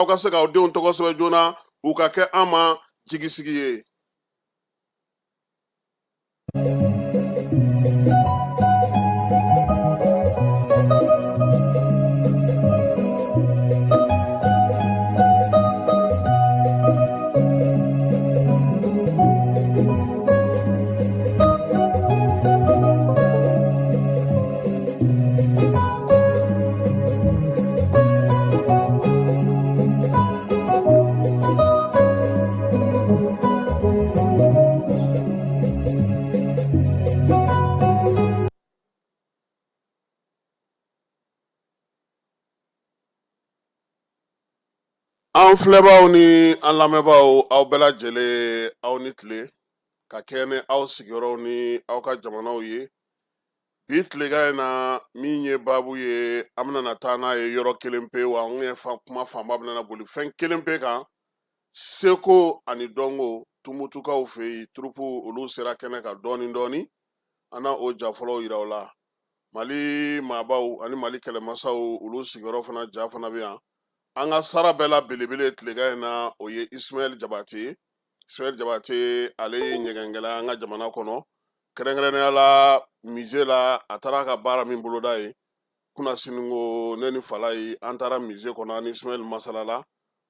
aw ka se k'aw denw tɔgɔ sɛbɛn joona u ka kɛ an ma jigisigi ye. An filɛbaaw ni an lamɛnbaaw aw bɛɛ lajɛlen aw ni tile ka kɛɲɛ ni aw sigiyɔrɔw ni aw ka jamanaw ye. Bi tilegan in na min ye baabu ye an bɛna taa n'a ye yɔrɔ kelen pe wa an ye kuma fanba bɛna boli fɛn kelen pe kan. Seko ani dɔnko Tumutukaw fɛ yen turupu olu sera kɛnɛ kan dɔɔni an na o ja fɔlɔw yira u la. Mali maabaw ani Mali kɛlɛmasaw olu sigiyɔrɔ fana ja fana bɛ yan. An ka sara bɛɛ la belebele tilegan in na o ye Ismaël Jabate. Ismaël Jabate ale ye ɲɛgɛnkɛla an ka jamana kɔnɔ. Kɛrɛnkɛrɛnnenya la musée la a taara ka baara min boloda ye. Kunasininko ne ni Fala ye an taara musée kɔnɔ ani Ismaël masalala.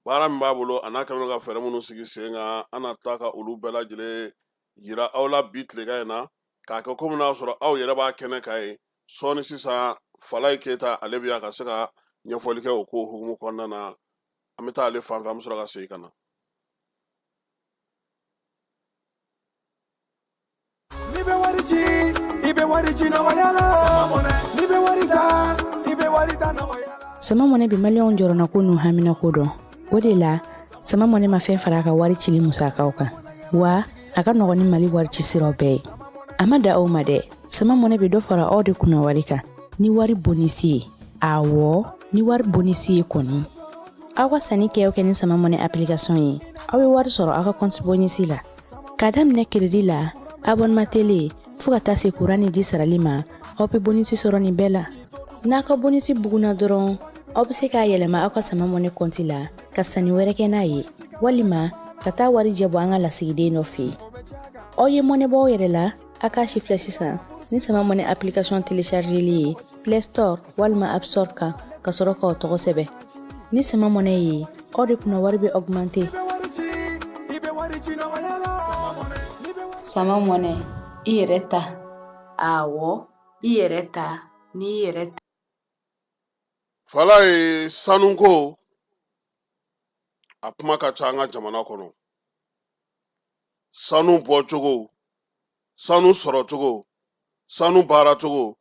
Baara min b'a bolo a n'a kɛlen ka fɛɛrɛ minnu sigi sen kan an na taa ka olu bɛɛ lajɛlen yira aw la bi tilegan in na k'a kɛ komi n'a sɔrɔ aw yɛrɛ b'a kɛnɛ kan ye. Sɔɔni sisan Falaye Keyita ale bɛ yan ka se ka ɲɛfɔli kɛ o ko hukumu kɔnɔna na an bɛ taa ale fan fɛ an bɛ sɔrɔ ka segin ka na. Sama mɔnɛ bi maliyɛnw jɔrɔna ko n'u hamina ko dɔn. O de la Sama mɔnɛ ma fɛn fara a ka wari cili musakaw kan. Wa a ka nɔgɔn ni Mali wari ci siraw bɛɛ ye. A ma da aw ma dɛ. Sama mɔnɛ bi dɔ fara aw de kunna wari kan. Ni wari bonisi ye. Awɔ, ni wari bonisi ye kɔni. Aw ka sanni kɛ ni Sama mɔnɛ application ye. Aw bɛ wari sɔrɔ aw ka compte bonisi la. Ka daminɛ crédit la, abonnement télé, fo ka taa se courant ni ji sarali ma, aw bɛ bonisi sɔrɔ nin bɛɛ la. N'a ka bonisi buguna dɔrɔn, aw bɛ se k'a yɛlɛma aw ka Sama mɔnɛ compte la ka sanni wɛrɛ kɛ n'a ye. Walima ka taa wari jɛ bɔ an ka lasigiden dɔ fɛ yen. Aw ye mɔnɛ bɔ aw yɛrɛ la, a k'a chiffre sisan ni Sama mɔnɛ application téléchargeli ye Play Store walima App Store kan ka sɔrɔ k'aw tɔgɔ sɛbɛn. Ni Sama mɔnɛ ye, aw de kunna wari bɛ augmenter. Sama mɔnɛ i yɛrɛ ta. Awɔ, i yɛrɛ ta ni i yɛrɛ ta. Falaye sanuko a kuma ka ca an ka jamana kɔnɔ. Sanu bɔcogo, sanu sɔrɔcogo, sanu baaracogo,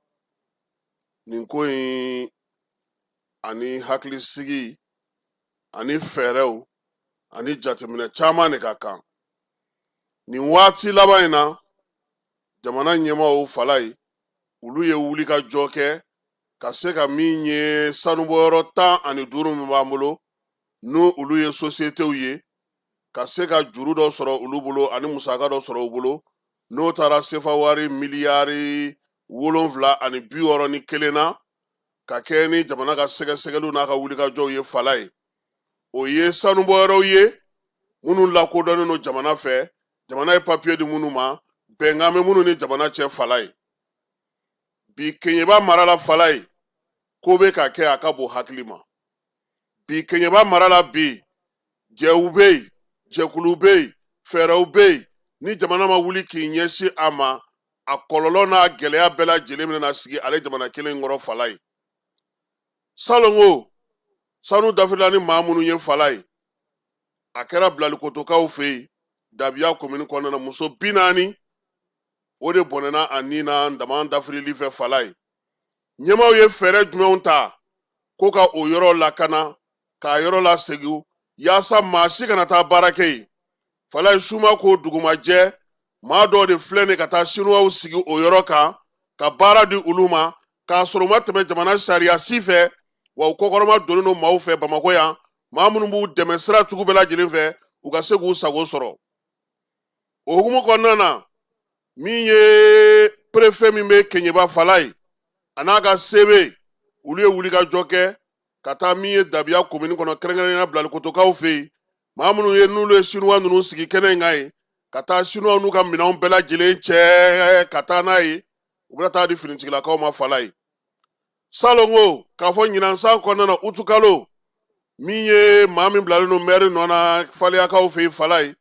nin ko in ani hakilisigi ani fɛɛrɛw ani jateminɛ caman de ka kan. Nin waati laban in na jamana ɲɛmaaw Falaye olu ye wuli ka jɔ kɛ ka se ka min ye sanubɔyɔrɔ 15 min b'an bolo n'o olu ye sociétéw ye ka se ka juru dɔ sɔrɔ olu bolo ani musaka dɔ sɔrɔ u bolo n'o taara sefa wari miliyari 761 na ka kɛ ni jamana ka sɛgɛsɛgɛliw n'a ka wulikajɔw ye Falaye. O ye sanubɔyɔrɔw ye minnu lakodɔnnen don jamana fɛ, jamana ye papier di minnu ma, bɛnkan bɛ minnu ni jamana cɛ Falaye. Bi Keɲeba mara la Falaye ko bɛ ka kɛ a ka bon hakili ma. Bi Keɲeba mara la bi jɛw bɛ yen, jɛkulu bɛ yen, fɛɛrɛw bɛ yen ni jamana ma wuli k'i ɲɛsin a ma a kɔlɔlɔ n'a gɛlɛya bɛɛ lajɛlen bɛna sigi ale jamana kelen in kɔrɔ Falaye. Salongo sanu dafila ni maa minnu ye Falaye a kɛra Bilalikotokaw fɛ yen Dabiya commune kɔnɔna na muso 40 o de bɔnɛna a ni na dama dafirili fɛ Falaye. Ɲɛmaaw ye fɛɛrɛ jumɛnw ta ko ka o yɔrɔ lakana k'a yɔrɔ lasegin yaasa maa si kana taa baara kɛ yen. Falaye suma ko dugumajɛ maa dɔw de filɛ nin ka taa sinuwaw sigi o yɔrɔ kan ka baara di olu ma k'a sɔrɔ u ma tɛmɛ jamana sariya si fɛ wa u kɔkɔrɔma donnen don maaw fɛ Bamakɔ yan maa minnu b'u dɛmɛ sira cogo bɛɛ lajɛlen fɛ u ka se k'u sago sɔrɔ. O hukumu kɔnɔna na min ye préfet min bɛ Keɲeba Falaye a n'a ka CB olu ye wulikajɔ kɛ ka taa min ye dabiya komini kɔnɔ kɛrɛnkɛrɛnnenya bilali kotokaw fɛ yen maa minnu ye n'olu ye sinuwa ninnu sigi kɛnɛ in kan ye ka taa sinuwa n'u ka minɛnw bɛɛ lajɛlen cɛ ka taa n'a ye u bɛna taa di finitigilakaw ma fala ye salon ko k'a fɔ ɲinansan kɔnɔna na utukalo min ye maa min bilalen don maire nɔ na faleyakaw fɛ yen fala ye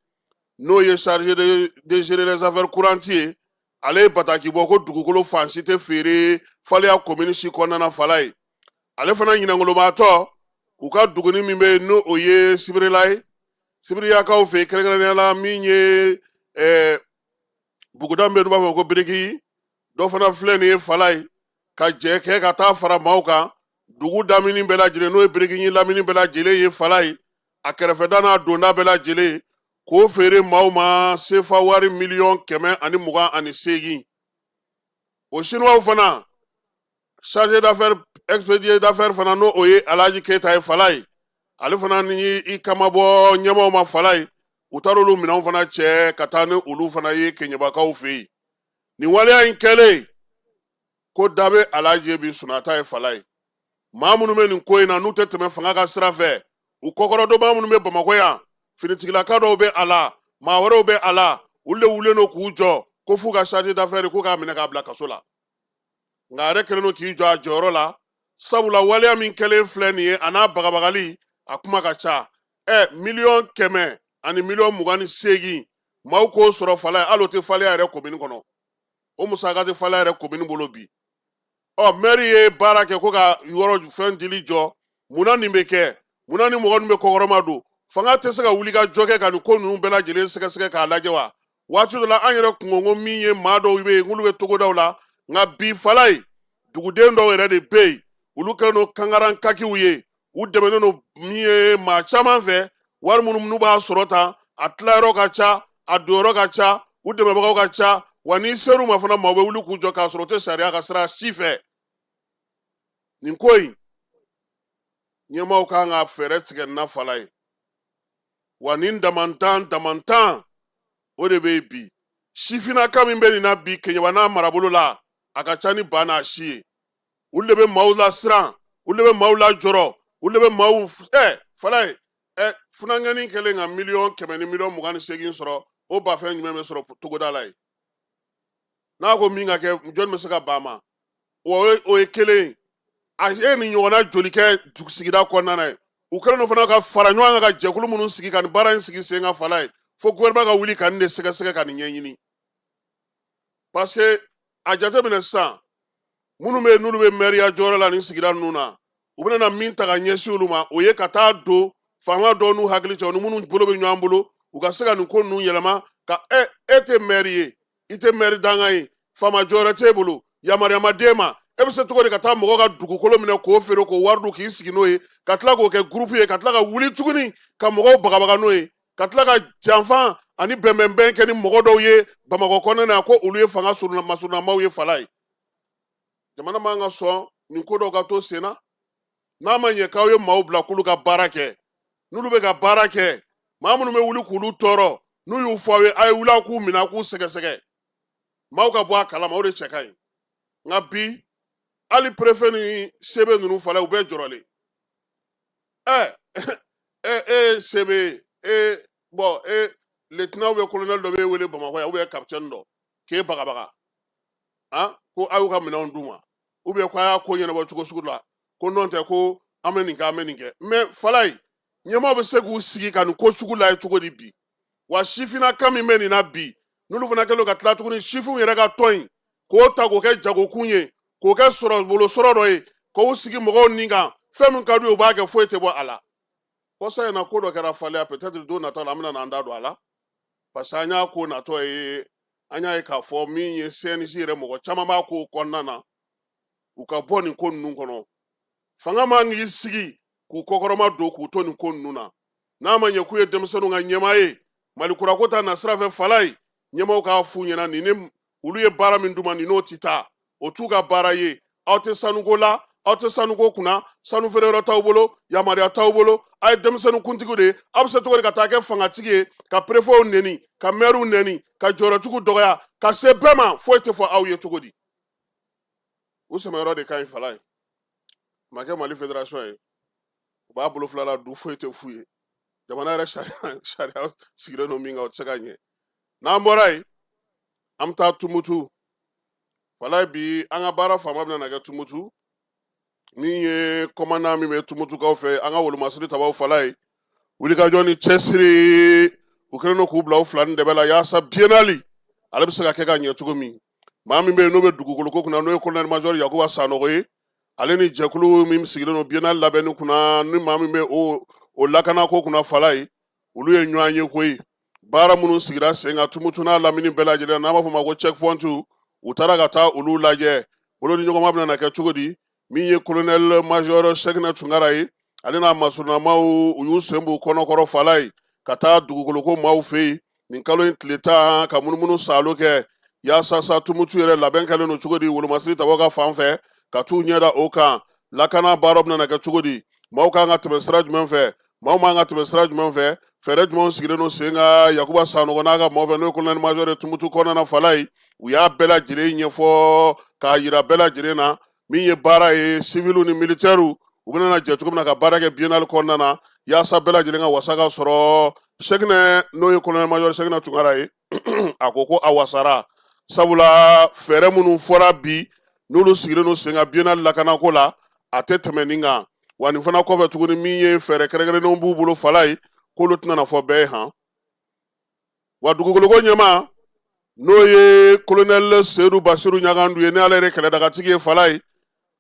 n'o ye chargé de gérer les affaires courantes ye ale ye bataki bɔ ko dugukolo fan si tɛ feere faleya komini si kɔnɔna na fala ye ale fana ɲinangolobaatɔ u ka duguni min bɛ yen n'o o ye sibirila ye sibiriyakaw fɛ yen kɛrɛnkɛrɛnnenya la min ye buguda min bɛ yen n'u b'a fɔ ko biriki dɔ fana filɛ nin ye fala ye ka jɛ kɛ ka taa fara maaw kan dugu damini bɛɛ lajɛlen n'o ye biriki lamini bɛɛ lajɛlen ye fala ye a kɛrɛfɛda n'a donda bɛɛ lajɛlen k'o feere maaw ma sefa wari 128,000 o sinuwaw fana chargé d'affaires expédié d'affaires fana n'o o ye Alhaji Keyita ye fala ye ale fana ni i kama bɔ ɲɛmaw ma fala ye u taara olu minɛnw fana cɛ ka taa ni olu fana ye keɲɛbakaw fɛ yen nin waleya in kɛlen ko da bɛ Alhaji ye bi Sunata ye fala ye maa minnu bɛ nin ko in na n'u tɛ tɛmɛ fanga ka sira fɛ u kɔkɔrɔdɔnbaa minnu bɛ Bamakɔ yan finitigilaka dɔw bɛ a la maa wɛrɛw bɛ a la olu de wulilen don k'u jɔ ko f'u ka chargé d'affaires ko k'a minɛ k'a bila kaso la nka a yɛrɛ kɛlen don k'i jɔ a jɔyɔrɔ la sabula waleya min kɛlen filɛ nin ye a n'a bagabagali a kuma ka ca 100,000 ani 28,000 maaw k'o sɔrɔ fala ye hali o tɛ faleya yɛrɛ komini kɔnɔ o musaka tɛ faleya yɛrɛ komini bolo bi maire ye baara kɛ ko ka yɔrɔ fɛn dili jɔ munna nin bɛ kɛ munna ni mɔgɔ ninnu bɛ kɔkɔrɔma don fanga tɛ se ka wuli ka jɔ kɛ ka nin ko ninnu bɛɛ lajɛlen sɛgɛsɛgɛ k'a lajɛ wa waati dɔ la an yɛrɛ kun ko min ye maa dɔw bɛ yen n'olu bɛ togodaw la nka bi fala ye duguden dɔw yɛrɛ de bɛ yen olu kɛlen don kangaran kakiw ye u dɛmɛnen don min ye maa caman fɛ wari minnu n'u b'a sɔrɔ tan a tilayɔrɔ ka ca a donyɔrɔ ka ca u dɛmɛbagaw ka ca wa n'i ser'u ma fana maaw bɛ wuli k'u jɔ k'a sɔrɔ u tɛ sariya ka sira si fɛ nin ko in ɲɛmaaw kan ka fɛɛrɛ tigɛ nin na fala ye wa nin damantan o de bɛ yen bi sifinnaka min bɛ nin na bi Keɲeba n'a marabolo la a ka ca ni ba n'a si ye olu de bɛ maaw lasiran olu de bɛ maaw lajɔrɔ olu de bɛ maaw fala ye funankɛnin kɛlen ka 100,000 ni 28,000 sɔrɔ o bafɛn jumɛn bɛ sɔrɔ togoda la ye n'a ko min ka kɛ jɔn bɛ se ka ban ma o ye kelen a ye nin ɲɔgɔnna joli kɛ sigida kɔnɔna na ye u kɛlen don fana ka fara ɲɔgɔn kan ka jɛkulu minnu sigi ka nin baara in sigi sen kan fala ye fo gouvernement ka wuli ka nin de sɛgɛsɛgɛ ka nin ɲɛɲini parce que a jateminɛ sisan minnu bɛ yen n'olu bɛ maire jɔyɔrɔ la nin sigida ninnu na u bɛna min ta ka ɲɛsin olu ma o ye ka taa don faama dɔw n'u hakili cɛ ni minnu bolo bɛ ɲɔgɔn bolo u ka se ka nin ko ninnu yɛlɛma ka e tɛ maire ye i tɛ maire dangan ye faama jɔyɔrɔ t'e bolo yamaruya ma d'e ma e bɛ se cogo di ka taa mɔgɔ ka dugukolo minɛ k'o feere k'o wari dun k'i sigi n'o ye ka tila k'o kɛ groupe ye ka tila ka wuli tuguni ka mɔgɔw bagabaga n'o ye ka tila ka janfan ani bɛnbɛnbɛn kɛ ni mɔgɔ dɔw ye Bamakɔ kɔnɔna na ko olu ye fanga masurunamaw ye fala ye jamana man ka sɔn nin ko dɔw ka to sen na n'a ma ɲɛ k'aw ye maaw bila k'olu ka baara kɛ n'olu bɛ ka baara kɛ maa minnu bɛ wuli k'olu tɔɔrɔ n'u y'u fɔ aw ye a ye wuli a k'u minɛ a k'u sɛgɛsɛgɛ maaw ka bɔ a kalama o de cɛ ka ɲi nka bi hali préfet ni sebe ninnu fala u bɛɛ jɔrɔlen sebe lieutenant bɛ colonel dɔ bɛ wele Bamakɔ yan capitaine dɔ k'e bagabaga ko a y'u ka minɛnw d'u ma ko a y'a ko ɲɛnabɔ cogo sugu la ko n'o tɛ ko an bɛ nin kɛ an bɛ nin kɛ mais fala ye ɲɛmaaw bɛ se k'u sigi ka nin ko sugu la ye cogo di bi wa sifinnaka min bɛ nin na bi n'olu fana kɛlen don ka tila tuguni sifinw yɛrɛ ka tɔn in k'o ta k'o kɛ jagokun ye k'o kɛ sɔrɔbolo sɔrɔ dɔ ye k'o sigi mɔgɔw nin kan fɛn min ka d'u ye u b'a kɛ foyi tɛ bɔ a la kɔsa in na ko dɔ kɛra faleya peut-être don nataw la an bɛna n'an da don a la parce que an y'a ko natɔ ye an y'a ye k'a fɔ min ye CNC yɛrɛ mɔgɔ caman b'a ko kɔnɔna na u ka bɔ nin ko ninnu kɔnɔ fanga man k'i sigi k'u kɔkɔrɔma don k'u to nin ko ninnu na n'a ma ɲɛ k'u ye denmisɛnninw ka ɲɛmaa ye malikurako ta na sira fɛ fala ye ɲɛmaaw k'a f'u ɲɛna nin ne olu ye baara min d'u ma nin n'o ti taa o t'u ka baara ye aw tɛ sanuko la aw tɛ sanuko kunna sanu feere yɔrɔ t'aw bolo yamaruya t'aw bolo a ye denmisɛnnin kuntigiw de ye aw bɛ se cogo di ka taa kɛ fangatigi ye ka préfetw nɛni ka maires nɛni ka jɔyɔrɔtigiw dɔgɔya ka se bɛɛ ma foyi tɛ fɔ aw ye cogo di u sɛmɛyɔrɔ de ka ɲi fala ye ma kɛ Mali fédération ye u b'a bolo fila la du foyi tɛ fu ye jamana yɛrɛ sariya sigilen don min kan o tɛ se ka ɲɛ n'an bɔra yen an bɛ taa Tumutu walayi bi an ka baara fanba bɛna kɛ Tumutu min ye commandant min bɛ Tumutukaw fɛ an ka wolomasiri tabaw fala ye wulikajɔ ni cɛsiri u kɛlen don k'u bila u fila ni dɛbɛ la yaasa biennale ale bɛ se ka kɛ ka ɲɛ cogo min maa min bɛ yen n'o bɛ dugukolo ko kunna n'o ye colonel major Yakuba Sanogo ye ale ni jɛkulu min sigilen don biennale labɛnni kunna ni maa min bɛ o lakana ko kunna fala ye olu ye ɲɔgɔn ye koyi baara minnu sigira sen kan Tumutu n'a lamini bɛɛ lajɛlen n'an b'a fɔ o ma ko checkpoint u taara ka taa olu lajɛ bolo ni ɲɔgɔnma bɛna kɛ cogo di min ye colonel major Sɛkinɛ Tunkara ye ale n'a masurunamaw u y'u sen b'u kɔnɔkɔrɔ fala ye ka taa dugukolo ko maaw fɛ yen nin kalo in tile 10 ka munumunu salo kɛ yaasa sa Tumutu yɛrɛ labɛn kɛlen don cogo di wolomasiri tabaw ka fan fɛ ka t'u ɲɛda o kan lakana baaraw bɛna kɛ cogo di maaw kan ka tɛmɛ sira jumɛn fɛ maaw man ka tɛmɛ sira jumɛn fɛ fɛɛrɛ jumɛnw sigilen don sen kan Yakuba Sanogo n'a ka maaw fɛ n'o ye colonel major ye Tumutu kɔnɔna fala ye u y'a bɛɛ lajɛlen ɲɛfɔ k'a yira bɛɛ lajɛlen na min ye baara ye civil ni militaire u bɛna jɛ cogo min na ka baara kɛ biennale kɔnɔna na yaasa bɛɛ lajɛlen ka wasa ka sɔrɔ Sɛkinɛ n'o ye colonel major Sɛkinɛ Tunkara ye a ko a wasara sabula fɛɛrɛ minnu fɔra bi n'olu sigilen don sen kan biennale lakanako la a tɛ tɛmɛ nin kan wa nin fana kɔfɛ tuguni min ye fɛɛrɛ kɛrɛnkɛrɛnnenw b'u bolo fala ye k'olu tɛna na fɔ bɛɛ ye han wa dugukoloko ɲɛma n'o ye colonel Seydou Basiru Ɲagandu ye ni ale yɛrɛ kɛlɛdagatigi ye fala ye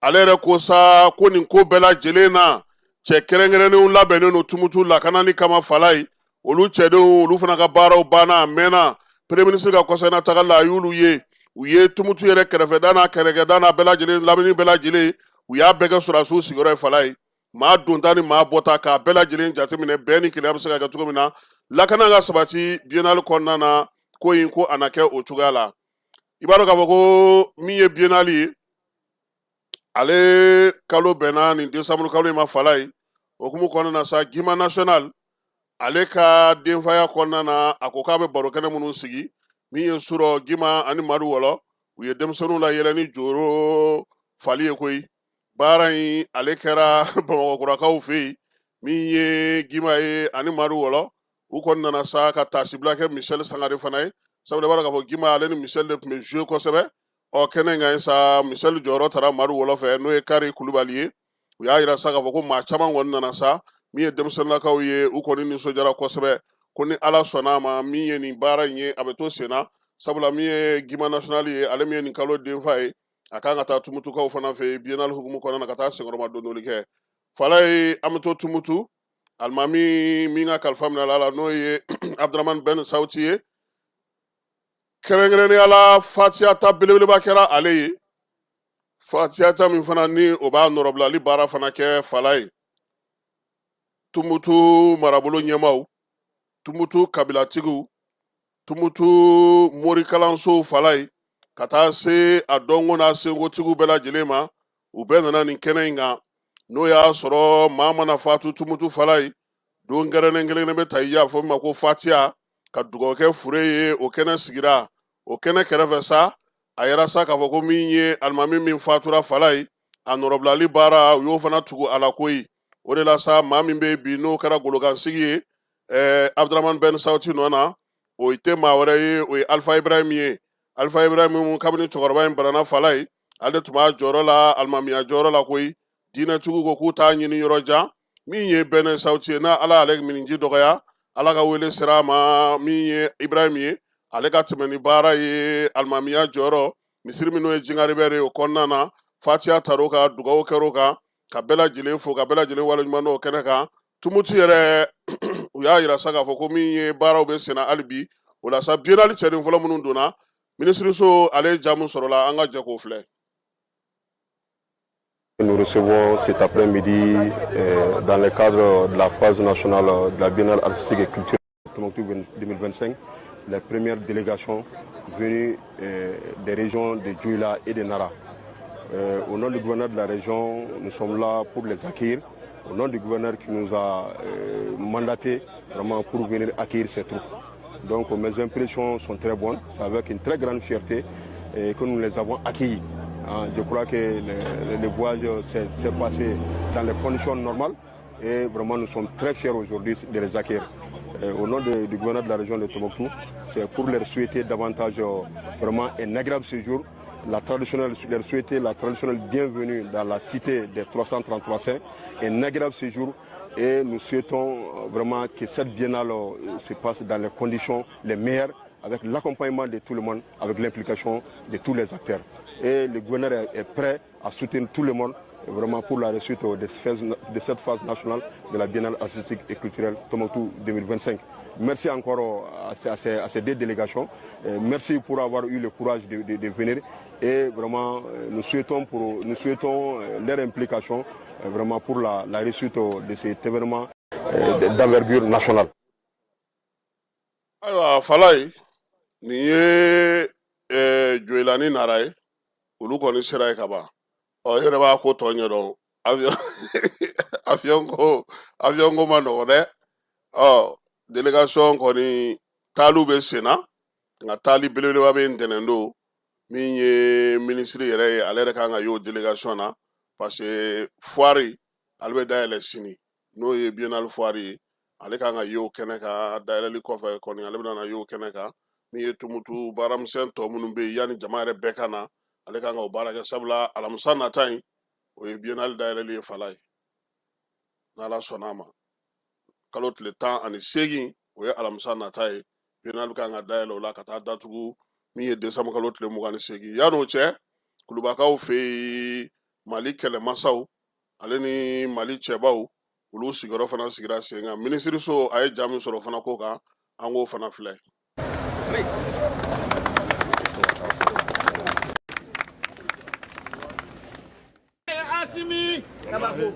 ale yɛrɛ ko sa ko nin ko bɛɛ lajɛlen na cɛ kɛrɛnkɛrɛnnenw labɛnnen don Tumutu lakanali kama fala ye olu cɛdenw olu fana ka baaraw banna a mɛnna premier ministre ka kɔsɛbɛ tagali la a y'olu ye u ye Tumutu yɛrɛ kɛrɛfɛda n'a kɛrɛkɛda n'a bɛɛ lajɛlen lamini bɛɛ lajɛlen u y'a bɛɛ kɛ sɔrɔdasiw sigiyɔrɔ ye fala ye maa donta ni maa bɔta k'a bɛɛ lajɛlen jateminɛ bɛɛ ni kelenya bɛ se ka kɛ cogo min na lakana ka sabati biennale kɔnɔna na ko in ko a na kɛ o cogoya la i b'a dɔn k'a fɔ ko min ye biennale ye ale kalo bɛnna nin décembre kalo in ma fala ye okumu kɔnɔna na sa Guima national ale ka denfaya kɔnɔna na a ko k'a bɛ barokɛnɛ minnu sigi min ye surɔ Guima ani Madu Wɔlɔ u ye denmisɛnninw la yɛlɛ ni joro fali ye koyi baara in ale kɛra Bamakɔkurakaw fɛ yen min ye Guima ye ani Madu Wɔlɔ u kɔni nana sa ka tasibila kɛ Michel Sangare fana ye sabula i b'a dɔn k'a fɔ Guima ale ni Michel de tun bɛ jouer kosɛbɛ kɛnɛ in kan sa Michel jɔyɔrɔ taara Madu Wɔlɔ fɛ n'o ye Kari Kulubali ye u y'a yira sa k'a fɔ ko maa caman kɔni nana sa min ye denmisɛnninlakaw ye u kɔni nisɔndiyara kosɛbɛ ko ni Ala sɔnna a ma min ye nin baara in ye a bɛ to sen na sabula min ye Guima national ye ale min ye nin kalo denfa ye a kan ka taa Tumutukaw fana fɛ biennale hukumu kɔnɔna na ka taa senkɔrɔma dondoli kɛ fala ye an bɛ to Tumutu alimami min ka kalifa minɛ a la n'o ye Abdramane Ben Sauti ye kɛrɛnkɛrɛnnenya la fatiyata belebeleba kɛra ale ye fatiyata min fana ni o b'a nɔrɔbilali baara fana kɛ fala ye Tumutu marabolo ɲɛmaw Tumutu kabilatigiw Tumutu morikalansow fala ye ka taa se a dɔnko n'a senkotigiw bɛɛ lajɛlen ma u bɛɛ nana nin kɛnɛ in kan n'o y'a sɔrɔ maa mana fatu Tumutu fala ye don gɛrɛnnen kelen bɛ ta i y'a fɔ min ma ko fatiya ka dugawu kɛ fure ye o kɛnɛ sigira o kɛnɛ kɛrɛfɛ sa a yɛrɛ sa k'a fɔ ko min ye alimami min fatura fala ye a nɔrɔbilali baara u y'o fana tugu a la koyi o de la sa maa min bɛ bi n'o kɛra golokansigi ye Abdramane Ben Sauti nɔ na o tɛ maa wɛrɛ ye o ye Alpha Ibrahim ye Alpha Ibrahim kabini cɛkɔrɔba in banana fala ye ale tun b'a jɔyɔrɔ la alimamiya jɔyɔrɔ la koyi diinɛtigiw ko k'u t'a ɲini yɔrɔ jan min ye Ben Sauti ye n'a Ala y'ale miniji dɔgɔya Ala ka wele sera a ma min ye Ibrahim ye ale ka tɛmɛ ni baara ye alimamiya jɔyɔrɔ misiri minnu ye Jingari ye o kɔnɔna na fatiya tar'o kan dugawu kɛr'o kan ka bɛɛ lajɛlen fo ka bɛɛ lajɛlen waleɲuman dɔn o kɛnɛ kan Tumutu yɛrɛ u y'a yira sa k'a fɔ ko min ye baaraw bɛ senna hali bi o la sa biennale cɛden fɔlɔ minnu donna minisiriso ale jamu sɔrɔla an ka jɛ k'o filɛ. Nous recevons cet après-midi dans le cadre de la phase nationale de la Biennale artistique et culturelle 2025 les premières délégations venues des régions de Djoula et de Nara. Au nom du gouverneur de la région, nous sommes là pour les accueillir. Au nom du gouverneur qui nous a mandaté vraiment pour venir accueillir ces troupes. Donc mes impressions sont très bonnes, c'est avec une très grande fierté que nous les avons accueillis. Je crois que le voyage s'est passé dans les conditions normales. et vraiment nous sommes très fiers aujourd'hui de les accueillir. Au nom du gouverneur de la région de Tombouctou, c'est pour leur souhaiter davantage vraiment un agréable séjour, leur souhaiter la traditionnelle bienvenue dans la cité des 333 saints, un agréable séjour, et nous souhaitons vraiment que cette biennale se passe dans les conditions les meilleures, avec l'accompagnement de tout le monde, avec l'implication de tous les acteurs. Et le gouverneur est prêt à soutenir tout le monde vraiment pour la réussite de cette phase nationale de la biennale artistique et culturelle Tombouctou 2025. Merci encore à ces deux délégations. Merci pour avoir eu le courage de venir, et vraiment nous souhaitons leur implication vraiment pour la réussite de cet événement d'envergure nationale. Alors, Falaye, ni Joelani Naray, olu kɔni sera ye ka ban. I yɛrɛ b'a ko tɔ ɲɛdɔn avion ko ma nɔgɔn dɛ. Délégation kɔni taaliw bɛ sen na, nka taali belebeleba bɛ ntɛnɛn don min ye ministre yɛrɛ ye, ale yɛrɛ kan ka y'o délégation na parce que foire ale bɛ dayɛlɛ sini n'o ye biennale foire ye, ale kan ka y'o kɛnɛ kan. Dayɛlɛli kɔfɛ kɔni ale bɛna y'o kɛnɛ kan min ye Tumutu baaramisɛn tɔ minnu bɛ yen yanni jama yɛrɛ bɛɛ ka na, ale kan ka o baara kɛ. Sabula alamisa nata in o ye biennale dayɛlɛli ye Falaye, n'Ala sɔnna a ma. Kalo tile 18 o ye alamisa nata ye, biennale kan ka dayɛlɛ o la ka taa datugu min ye décembre kalo tile 28. Yan'o cɛ, Kulubakaw fɛ yen Mali kɛlɛmasaw ale ni Mali cɛbaw olu sigiyɔrɔ fana sigira sen kan. Minisiriso a ye jaa min sɔrɔ fana ko kan, an k'o fana filɛ. Asimi Kabako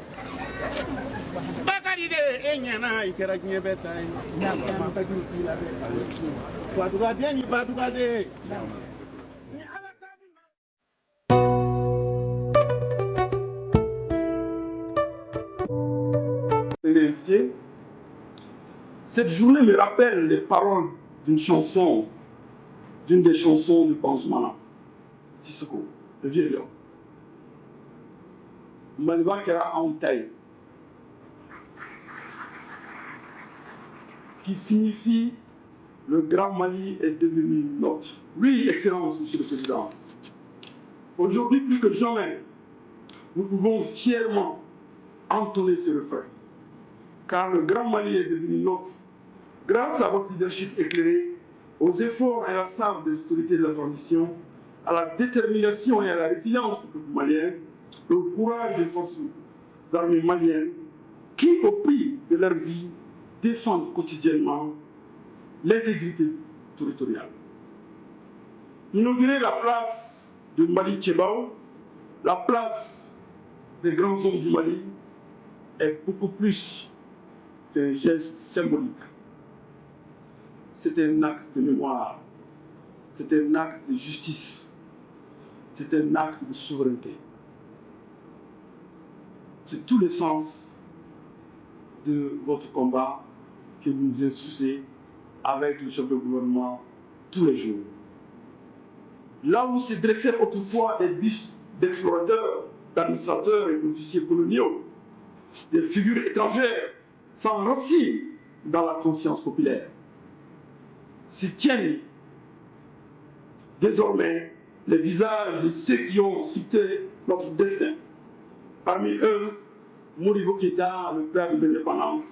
Bakari de Enyana ikera nyebeta nyama takuti la be Fatuga de ni Fatuga de Cette journée me rappelle les paroles d'une chanson, d'une des chansons du Banzoumana, Sissoko, le vieux lion. Maliba Kera Antaï, qui signifie le Grand Mali est devenu nôtre. Oui, Excellence, Monsieur le Président. Aujourd'hui, plus que jamais, nous pouvons fièrement entonner ce refrain. Car le Grand Mali est devenu nôtre grâce à votre leadership éclairé, aux efforts inlassables des autorités de la transition, à la détermination et à la résilience du peuple malien, au courage des forces armées maliennes qui, au prix de leur vie, défendent quotidiennement l'intégrité territoriale. Inaugurer la place de Mali Tchébao, la place des grands hommes du Mali, est beaucoup plus qu'un geste symbolique. C'est un acte de mémoire, c'est un acte de justice, c'est un acte de souveraineté. C'est tout le sens de votre combat que vous nous insouciez avec le chef de gouvernement tous les jours. Là où se dressaient autrefois des bustes d'explorateurs, d'administrateurs et d'officiers coloniaux, des figures étrangères sans racines dans la conscience populaire, s'y tiennent désormais les visages de ceux qui ont sculpté notre destin. Parmi eux, Modibo Keïta, le père de l'indépendance,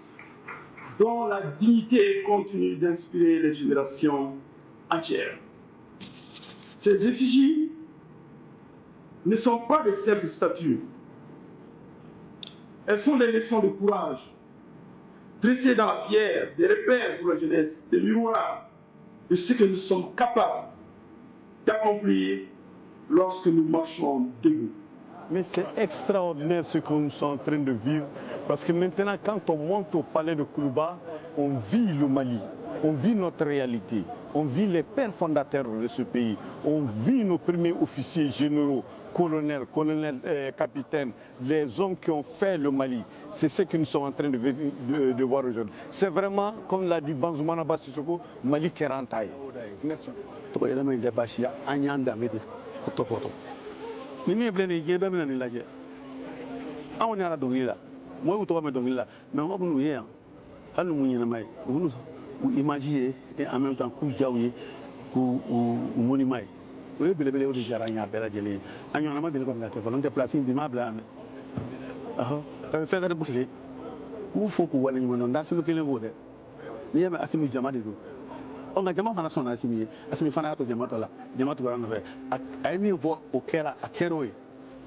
dont la dignité continue d'inspirer les générations entières. Ces effigies ne sont pas des simples statues. Elles sont des leçons de courage, dressées dans la pierre, des repères pour la jeunesse, des miroirs de ce que nous sommes capables d'accomplir lorsque nous marchons debout. Mais c'est extraordinaire ce que nous sommes en train de vivre, parce que maintenant, quand on monte au palais de Kourouba, on vit le Mali, on vit notre réalité, on vit les pères fondateurs de ce pays, on vit nos premiers officiers généraux, colonels, capitaines, les hommes qui ont fait le Mali. C'est ce que nous sommes en train de voir aujourd'hui. C'est vraiment, comme l'a dit Banzoumana Bassissoko, Mali Kerantaï. Merci. Ni min filɛ nin ye diɲɛ bɛɛ bɛna nin lajɛ anw y'a dɔnkili la moi u tɔgɔ mɛn dɔnkili la mais mɔgɔ minnu ye yan hali ni mun ɲɛnama ye u b'u image ye et en même temps k'u diyaw ye k'u monument ye o ye belebele o de diyara an ye a bɛɛ lajɛlen ye a ɲɔgɔnna ma deli kɔni ka kɛ fɔlɔ n tɛ place in bi m'a bila yan dɛ fɛn kɛra butile k'u fo k'u waleɲuman dɔn Asimu kelen k'o dɛ n'i y'a mɛn Asimu jama de don nka jama fana sɔnna Asimu ye Asimu fana y'a to jama tɔ la jama tugura nɔfɛ a ye min fɔ o kɛra a kɛra o ye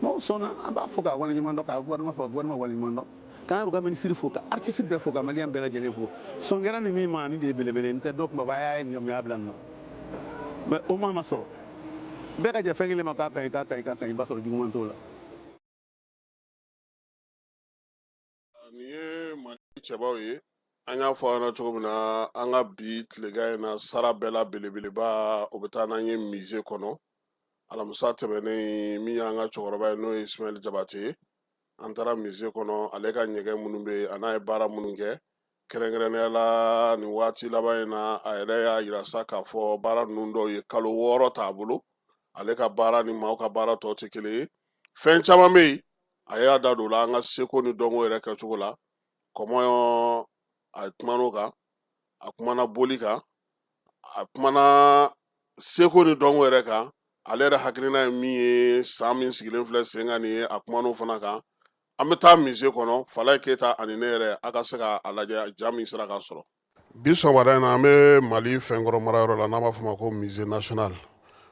n'o sɔnna an b'a fɔ k'a waleɲuman dɔn k'a gouvernement fɔ gouvernement waleɲuman dɔn k'an yɛrɛ ka ministre fo ka artiste bɛɛ fo ka maliyɛn bɛɛ lajɛlen fo sɔn kɛra ni min ma ni de ye belebele n tɛ dɔ kuma b'a y'a ye nin y'a bila nin na mais o ma sɔrɔ bɛɛ ka jɛ fɛn kelen ma k'a kaɲi k'a kaɲi k'a kaɲi i b'a sɔrɔ juguman t'o la. nin ye mali cɛbaw ye an y'a fɔ an na cogo min na an ka bi tilegan in na sara bɛɛ la belebeleba o bɛ taa n'an ye musée kɔnɔ alamisa tɛmɛnen min y'an ka cɛkɔrɔba ye n'o ye Ismail Jabate ye an taara musée kɔnɔ ale ka ɲɛgɛn minnu bɛ a n'a ye baara minnu kɛ kɛrɛnkɛrɛnnenya la nin waati laban in na a yɛrɛ y'a yira sa k'a fɔ baara ninnu dɔw ye kalo 6 t'a bolo ale ka baara ni maaw ka baara tɔ tɛ kelen ye fɛn caman bɛ yen a y'a da don o la an ka seko ni dɔnko yɛrɛ kɛcogo la kɔmɔ a kumana o kan a kumana boli kan a kumana seko ni dɔnko yɛrɛ kan ale yɛrɛ hakilina ye min ye san min sigilen filɛ sen kan nin ye a kumana o fana kan an bɛ taa musée kɔnɔ Falaye Keyita ani ne yɛrɛ a ka se k'a lajɛ ja min sera ka sɔrɔ bi sɔgɔmada in na an bɛ Mali fɛnkɔrɔ marayɔrɔ la n'an b'a fɔ o ma ko musée national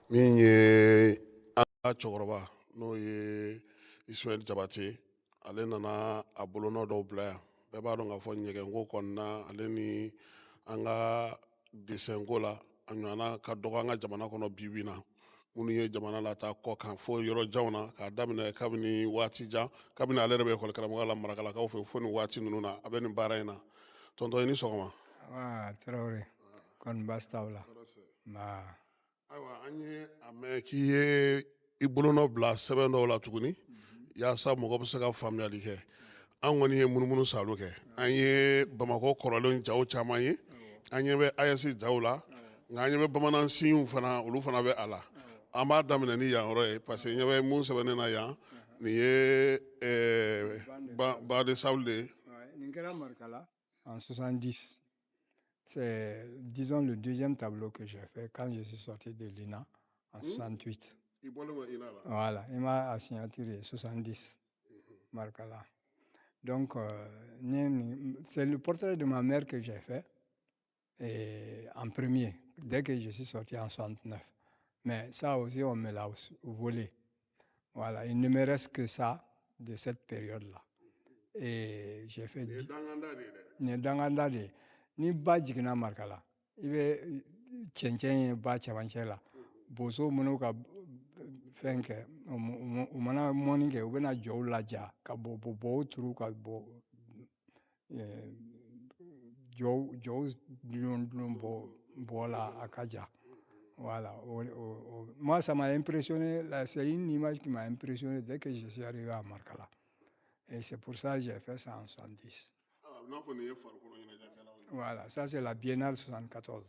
min ye an ka cɛkɔrɔba n'o ye Ismail Jabate ale nana a bolonɔ dɔw bila yan bɛɛ b'a dɔn k'a fɔ ɲɛgɛnko kɔnɔna ale ni an ka desɛnko la a ɲɔgɔnna ka dɔgɔ an ka jamana kɔnɔ bi-bi in na minnu ye jamana lataa kɔ kan fo yɔrɔ janw na k'a daminɛ kabini waati jan kabini ale yɛrɛ bɛ ekɔli karamɔgɔya la Marakalakaw fɛ fo nin waati ninnu na a bɛ nin baara in na tɔntɔn i ni sɔgɔma. Tarawele kɔni baasi t'aw la. ayiwa an ye a mɛn k'i ye i bolonɔ bila sɛbɛn dɔw la tuguni yaasa mɔgɔ bɛ se ka faamuyali kɛ an kɔni ye munumunu salo kɛ an ye Bamakɔ kɔrɔlen jaw caman ye an ɲɛ bɛ AES jaw la nka an ɲɛ bɛ bamanan sinɲw fana olu fana bɛ a la an b'a daminɛ ni yan yɔrɔ ye parce que ɲɛ bɛ mun sɛbɛnnen na yan nin ye Ban de Sable de ye. Nin kɛra Marikala en 70. C'est, disons, le deuxième tableau que j'ai fait quand je suis sorti de l'INA en 68. Voilà, il m'a signaturé 70, Marikala. Donc, c'est le portrait de ma mère que j'ai fait et en premier, dès que je suis sorti en 69. Mais ça aussi, on me l'a volé. Voilà, il ne me reste que ça de cette période-là. Et j'ai fait... Ni ba jiginna Marikala i bɛ cɛncɛn ye ba cɛmancɛ la boso minnu ka fɛn kɛ u mana mɔni kɛ u bɛna jɔw laja ka bɔw turu ka bɔ jɔw dulon bɔ la a ka ja. Voilà. Moi, ça m'a impressionné. C'est une image qui m'a impressionné dès que je suis arrivé à Marikala. Et c'est pour ça que j'ai fait ça en 70. Voilà, ça c'est la Biennale 74.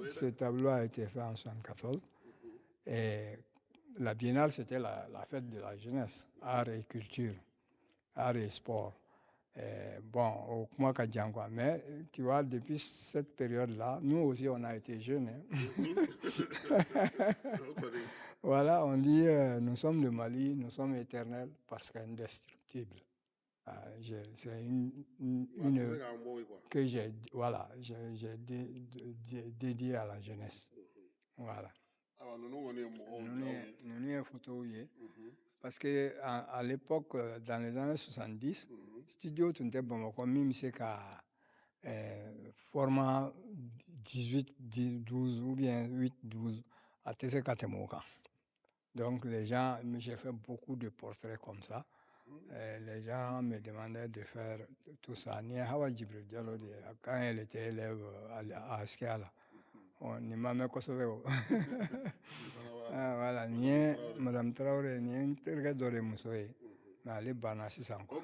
Ce tableau a été fait en 74. Et la Biennale, c'était la fête de la jeunesse, art et culture, art et sport. Bon, moi, mais tu vois, depuis cette période-là, nous aussi, on a été jeunes. Voilà, on dit, nous sommes le Mali, nous sommes éternels parce qu'indestructibles. C'est une œuvre que j'ai dédiée à la jeunesse. Voilà. Nous avons photo. Parce qu'à l'époque, dans les années 70, studio tunte Bamako même c'est qu'à format 18-12 ou bien 8-12 à TC Katemoka. Donc les gens, j'ai fait beaucoup de portraits comme ça. Les gens me demandaient de faire tout ça. Quand elle était élève à Askeala, on m'a mis voilà, Madame Traoré, ni un très doré moussoé. Mais elle est banassi sans quoi.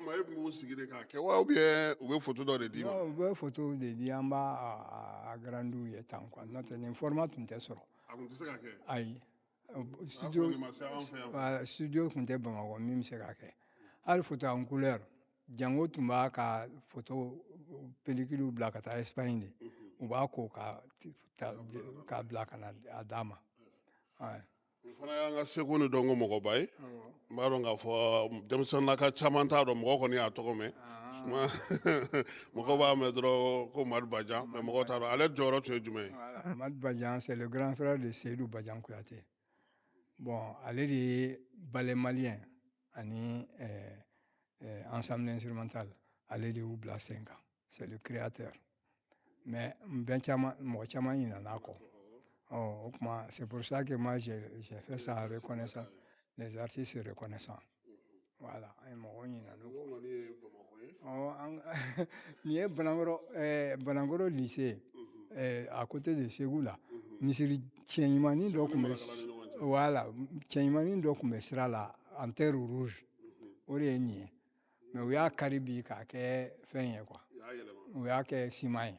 Ou photo de Dima. Non, photo de Diamba à Grandou et tant quoi. Notre format tout est sur. Aïe. Studio qu'on était bon, même c'est raqué. hali photo en couleur jango tun b'a ka photo pellicule bila ka taa Espagne de u b'a ko k'a bila ka na a d'a ma. Nin fana y'an ka seko ni dɔnko mɔgɔba ye n b'a dɔn k'a fɔ denmisɛnnin ka caman t'a dɔn mɔgɔ kɔni y'a tɔgɔ mɛn mɔgɔ b'a mɛn dɔrɔn ko Madu Badian mais mɔgɔ t'a dɔn ale jɔyɔrɔ tun ye jumɛn ye. Madu Badian c'est le grand frère de Seydou Badian Kuyate. Bon ale de ye ballet malien ani ensemble instrumental ale de y'u bila sen kan c'est le créateur mais mɔgɔ caman ɲinɛna kɔ. O kuma c'est pour ça que moi j'ai fait ça reconnaissant les artistes reconnaissants. Voilà an ye mɔgɔ ɲinɛna kɔ. Nin ye Banangoro lycée à côté de Ségou la misiri cɛɲumanin dɔ tun bɛ voilà cɛɲumanin dɔ tun bɛ sira la en terre rouge o de ye nin ye mais u y'a kari bi k'a kɛ fɛn ye quoi u y'a kɛ ciment ye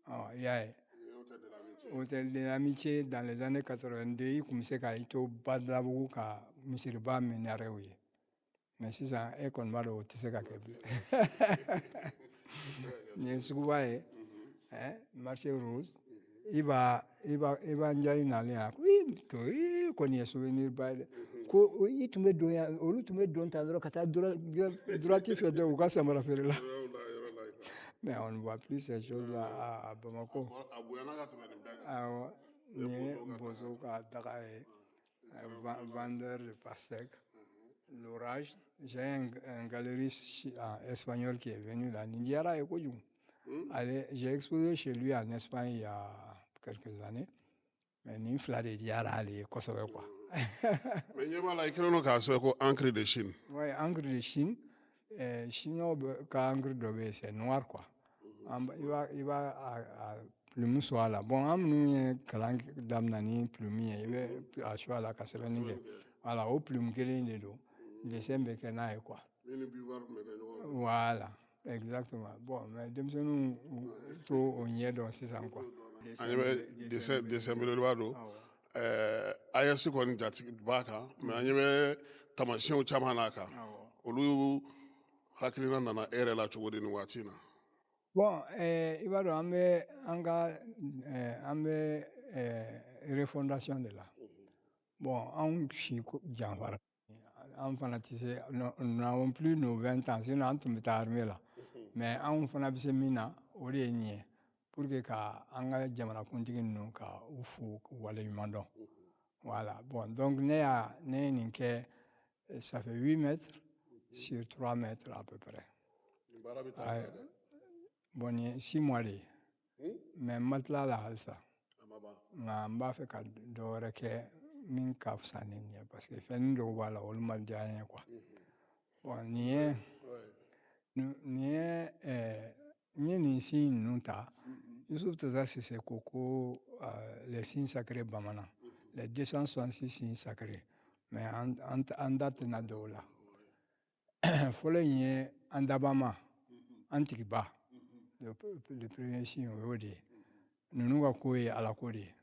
i y'a ye. Hôtel de l'Amitié dans les années 82 i tun bɛ se ka i to Badalabugu ka misiriba minaret u ye mais sisan e kɔni b'a dɔn o tɛ se ka kɛ bilen nin ye suguba ye marché rose Iba Ndiaye nalen a ko kɔni ye souvenir ba ye dɛ ko i tun bɛ don yan olu tun bɛ don ta dɔrɔn ka taa droite fɛ dɔrɔn u ka samara feere la mais on ne voit plus ces choses là à Bamako. Awɔ nin ye bozow ka daga ye vendeur de pastèques. L'orage, j'ai un galeriste espagnol qui est venu là. Nindiara est connu. J'ai exposé chez lui en Espagne il y a quelques années. Mais ni fila de Diara allé Kosovo quoi. Mais il y a k'a sɔrɔ ko encre de Chine. Oui, encre de Chine. Chinois ka encre de c'est noir quoi. Il va plume soit là. Bon, am nu ye kalan daminɛ ni plume ye i bɛ a choix la ka sɛbɛnni kɛ. Voilà, o plume kelen de don. Dessin bɛ kɛ n'a ye quoi. Voilà, exactement. Bon, mais denmisɛnninw to o ɲɛ dɔn sisan quoi. An ɲɛ bɛ dessin belebeleba don AES kɔni jatigi b'a kan mais an ɲɛ bɛ tamasiyɛnw caman n'a kan olu hakilina nana e yɛrɛ la cogo di nin waati in na. Bon, i b'a dɔn an bɛ refondation de la. Bon, anw si janfara. An fana tɛ se nous n'avons plus nos 20 ans sinon an tun bɛ taa armée la mais anw fana bɛ se min na o de ye nin ye pour que ka an ka jamanakuntigi ninnu ka u fo k'u waleɲuman dɔn. Voilà, bon donc ne ye nin kɛ ça fait 8 mètres sur 3 mètres à peu près. Bon nin ye 6 mois de ye mais n ma tila la halisa nka n b'a fɛ ka dɔ wɛrɛ kɛ min ka fisa ni nin ye parce que fɛn dɔw b'a la olu man diya n ye quoi. Bon nin ye n ye nin signe ninnu ta Youssouf Tassa Sise ko les signes sacrés bamanan les 266 signes sacrés mais an da tɛna don o la fɔlɔ in ye an dabama an tigiba le premier signe o y'o de ye ninnu ka ko ye ala ko de ye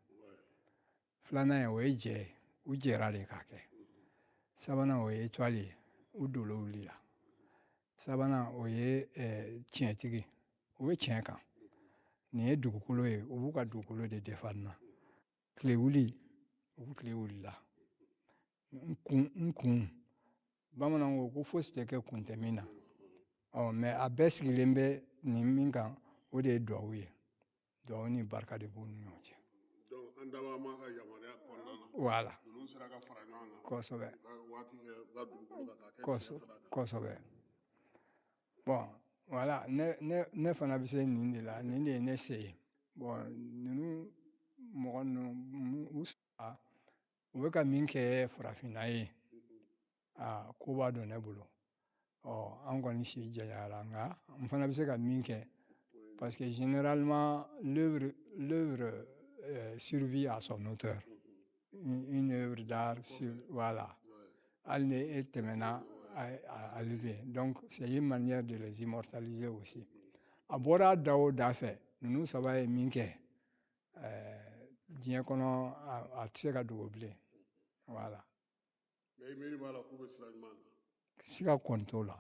filanan ye o ye jɛ ye u jɛra de k'a kɛ sabanan o ye étoile ye u dolo wulila sabanan o ye tiɲɛtigi u bɛ tiɲɛ kan nin ye dugukolo ye u b'u ka dugukolo de defendre tile wuli u b'u tile wulila n kun bamananw ko fosi tɛ kɛ kun tɛ min na mais a bɛɛ sigilen bɛ nin min kan o de ye duwawu ye duwawu ni barika de b'u ni ɲɔgɔn cɛ. Donc an dabama ka yamaruya kɔnɔna na voilà ninnu sera ka fara ɲɔgɔn kan kosɛbɛ waati kɛ ka dugukolo kan k'a kɛ kosɛbɛ. Bon voilà ne fana bɛ se nin de la nin de ye ne se ye bon ninnu mɔgɔ ninnu u saba u bɛ ka min kɛ farafinna ye ko b'a dɔn ne bolo an kɔni si janyara nka n fana bɛ se ka min kɛ parce que généralement l'œuvre survit à son auteur une œuvre d'art voilà hali ni e tɛmɛna ale bɛ yen donc c'est une manière de les immortaliser aussi a bɔra da o da fɛ ninnu saba ye min kɛ diɲɛ kɔnɔ a tɛ se ka dogo bilen voilà. mais i miiri b'a la k'u bɛ sira ɲuman kan. siga kɔni t'o la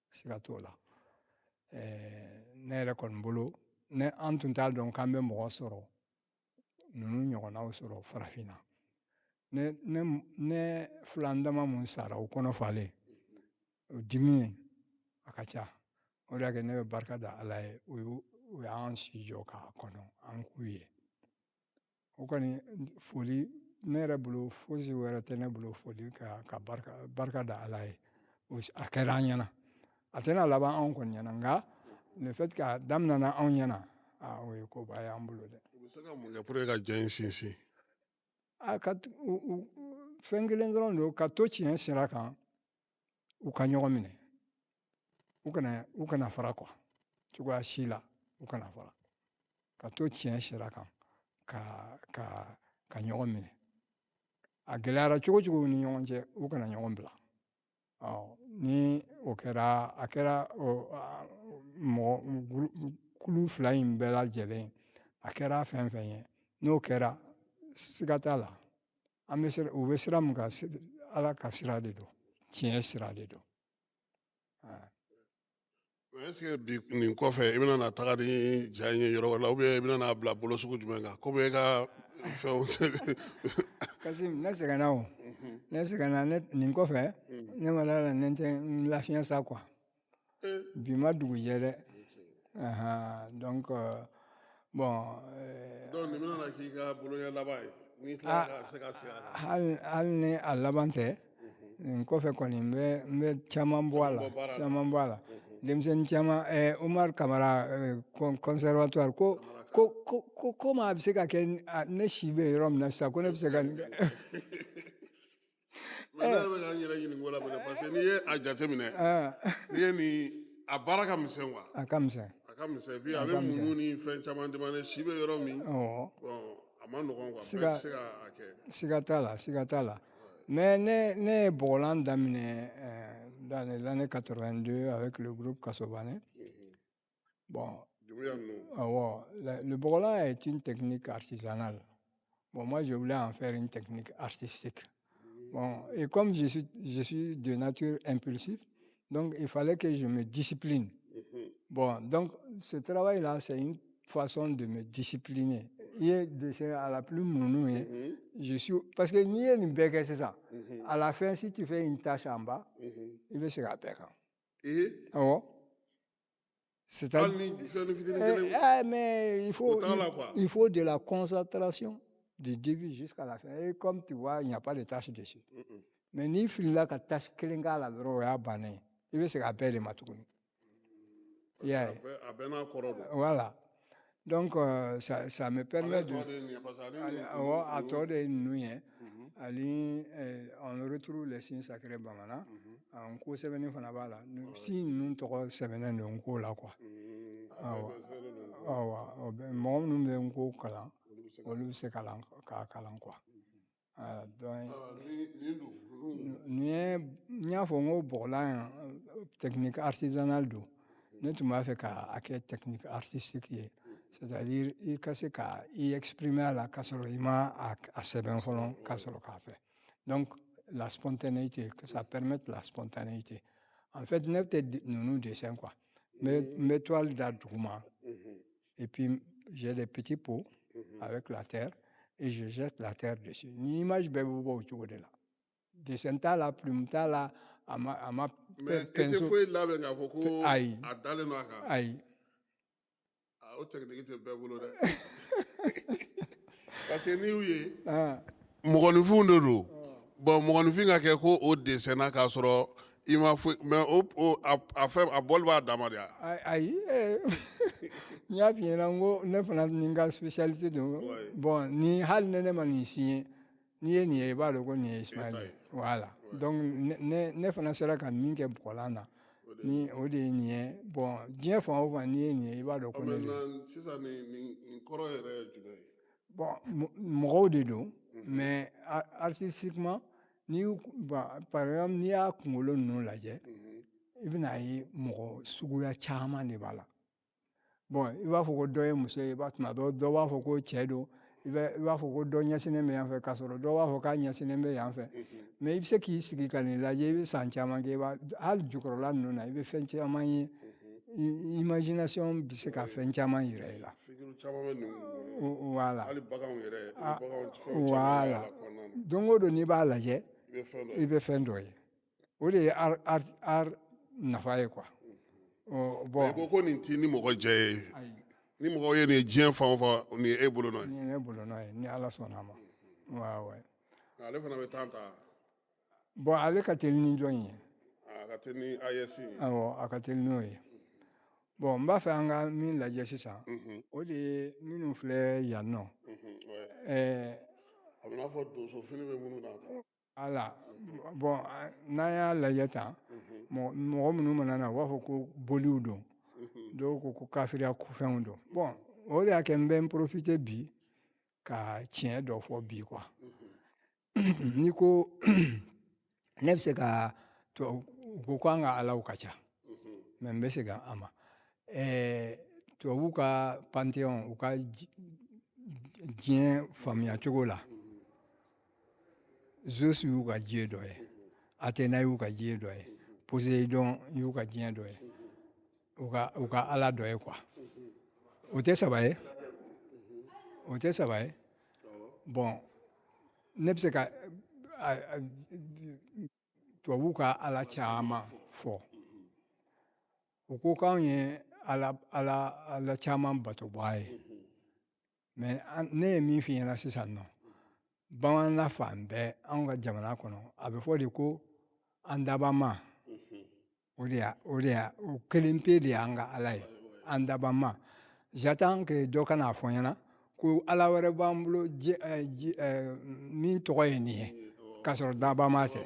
siga t'o la ne yɛrɛ kɔni bolo ne an tun t'a dɔn k'an bɛ mɔgɔ sɔrɔ ninnu ɲɔgɔnnaw sɔrɔ farafin na ne filan dama mun sara o kɔnɔ falen o dimi a ka ca o de y'a kɛ ne bɛ barika da Ala ye o y'an si jɔ k'a kɔnɔ an k'u ye o kɔni foli ne yɛrɛ bolo fosi wɛrɛ tɛ ne bolo foli ka barika da Ala ye a kɛra an ɲɛna a tɛna laban anw kɔni ɲɛna nka le fait que a daminɛna anw ɲɛna o ye koba ye an bolo dɛ. U bɛ se ka mun kɛ pour que ka jɛn in sinsin? Fɛn kelen dɔrɔn don ka to tiɲɛ sira kan u ka ɲɔgɔn minɛ u kana fara quoi cogoya si la u kana fara ka to tiɲɛ sira kan ka ɲɔgɔn minɛ a gɛlɛyara cogo cogo u ni ɲɔgɔn cɛ u kana ɲɔgɔn bila ni o kɛra a kɛra kulu fila in bɛɛ lajɛlen a kɛra fɛn fɛn ye n'o kɛra siga t'a la u bɛ sira min kan Ala ka sira de don tiɲɛ sira de don. Est-ce que bi nin kɔfɛ i bɛna na taga ni ja in ye yɔrɔ wɛrɛ la ou bien i bɛna n'a bila bolo sugu jumɛn kan komi e ka fɛnw. Kasim ne sɛgɛnna o ne sɛgɛnna nin kɔfɛ ne ma d'a la ne tɛ n lafiya sa quoi bi ma dugujɛ dɛ donc bon. donc nin bɛna na k'i ka boloɲɛ laban ye n'i tila ka se ka segin a kan. hali ni a laban tɛ nin kɔfɛ kɔni n bɛ caman bɔ a la denmisɛnnin caman Umar Kamara conservatoire ko maa bɛ se ka kɛ ne si bɛ yɔrɔ min na sisan ko ne bɛ se ka nin kɛ. mais ne bɛ ka n yɛrɛ ɲininka o la fɛnɛ parce que n'i ye a jateminɛ n'i ye nin a baara ka misɛn quoi. a ka misɛn. puis a bɛ muɲu ni fɛn caman demandé si bɛ yɔrɔ min bon a ma nɔgɔn quoi bɛɛ tɛ se k'a kɛ. siga t'a la mais ne ye bɔgɔlan daminɛ dans les années 82 avec le groupe Kasobane. Bon, le bɔgɔlan est une technique artisanale. Bon, moi, je voulais en faire une technique artistique. Bon, et comme je suis de nature impulsive, donc il fallait que je me discipline. Bon, donc ce travail-là, c'est une façon de me discipliner. Il est à la plus mounou, parce que ni une béque, c'est ça. À la fin, si tu fais une tâche en bas, il va se rappeler. Mais il faut de la concentration du début jusqu'à la fin. Et comme tu vois, il n'y a pas de tâche dessus. Mais ni il y a une tâche qui est là, il va se rappeler les matounes. Voilà. Donc, ça me permet de... on retrouve les signes sacrés Bamana. On court 7 fanabala. Si nous avons 7 on court là quoi. Moi, nous avons court kalan. On nous sait kalan quoi. Donc, nous avons une technique artisanale d'eau. Nous avons fait une technique artistique. C'est-à-dire il se ka exprimer à la kassorima à seben folon kassoro café. Donc la spontanéité, que ça permette la spontanéité. En fait, nous dessin quoi. Mes toiles d'adrouma. Et puis j'ai des petits pots avec la terre et je jette la terre dessus. Ni image bébé au de là. Dessin ta la plume ta la à ma mais pinceau. Mais là ben avoko a dalé no aka. Aïe. O technique tɛ bɛɛ bolo dɛ parce que n'i y'u ye mɔgɔninfinw de don bon mɔgɔninfin ka kɛ ko o desɛnna k'a sɔrɔ i ma foyi mais a bɔli b'a dama de ayi n y'a f'i ɲɛna n ko ne fana ni n ka spécialité don bon ni hali ne ma nin si ye n'i ye nin ye i b'a dɔn ko nin ye Ismaël ye voilà donc ne fana sera ka min kɛ bɔgɔlan na ni o de ye nin ye bon diɲɛ fan o fan n'i ye nin ye i b'a dɔn ko ne de sisan nin kɔrɔ yɛrɛ ye jumɛn ye bon mɔgɔw de don mais artistiquement par exemple n'i y'a kunkolo ninnu lajɛ i bɛna ye mɔgɔ suguya caman de b'a la bon i b'a fɔ ko dɔ ye muso ye tuma dɔ b'a fɔ ko cɛ don i b'a fɔ ko dɔ ɲɛsinnen bɛ yan fɛ k'a sɔrɔ dɔ b'a fɔ k'a ɲɛsinnen bɛ yan fɛ mais i bɛ se k'i sigi ka nin lajɛ i bɛ san caman kɛ hali jukɔrɔla ninnu na i bɛ fɛn caman ye imagination bɛ se ka fɛn caman yira i la voilà voilà don o don n'i b'a lajɛ i bɛ fɛn dɔ ye o de ye art nafa ye quoi bon i ko ko nin t'i ni mɔgɔ jɛ ye ni mɔgɔ ye nin diɲɛ fan o fan nin ye e bolo nɔ ye nin ye ne bolo nɔ ye ni ala sɔnna a ma ouais ale fana bɛ temps ta bon ale ka teli ni jɔn ye a ka teli ni AES ye awɔ a ka teli n'o ye bon n b'a fɛ an ka min lajɛ sisan o de ye minnu filɛ yan nɔ a bɛ n'a fɔ donso fini bɛ minnu na ala bon n'an y'a lajɛ tan mɔgɔ minnu mana na u b'a fɔ ko boliw don dɔw ko ko kafiriya fɛnw don bon o de y'a kɛ n bɛ n profiter bi ka tiɲɛ dɔ fɔ bi quoi n'i ko ne bɛ se ka u ko k'an ka alaw ka ca mais n bɛ segin a ma tubabuw ka panthéon u ka diɲɛ faamuya cogo la Zeus y'u ka diɲɛ dɔ ye Athéna y'u ka diɲɛ dɔ ye Poséidon y'u ka diɲɛ dɔ ye u ka ala dɔ ye quoi o tɛ saba ye o tɛ saba ye bon ne bɛ se ka tubabuw ka ala caman fɔ u ko k'anw ye ala caman batobaga ye mais ne ye min f'i ɲɛna sisan nɔ bamanan fan bɛɛ anw ka jamana kɔnɔ a bɛ fɔ de ko an dabama o kelen pe de y'an ka ala ye an dabama j'attends que dɔ ka n'a fɔ n ɲɛna ko ala wɛrɛ b'an bolo min tɔgɔ ye nin ye k'a sɔrɔ dabama tɛ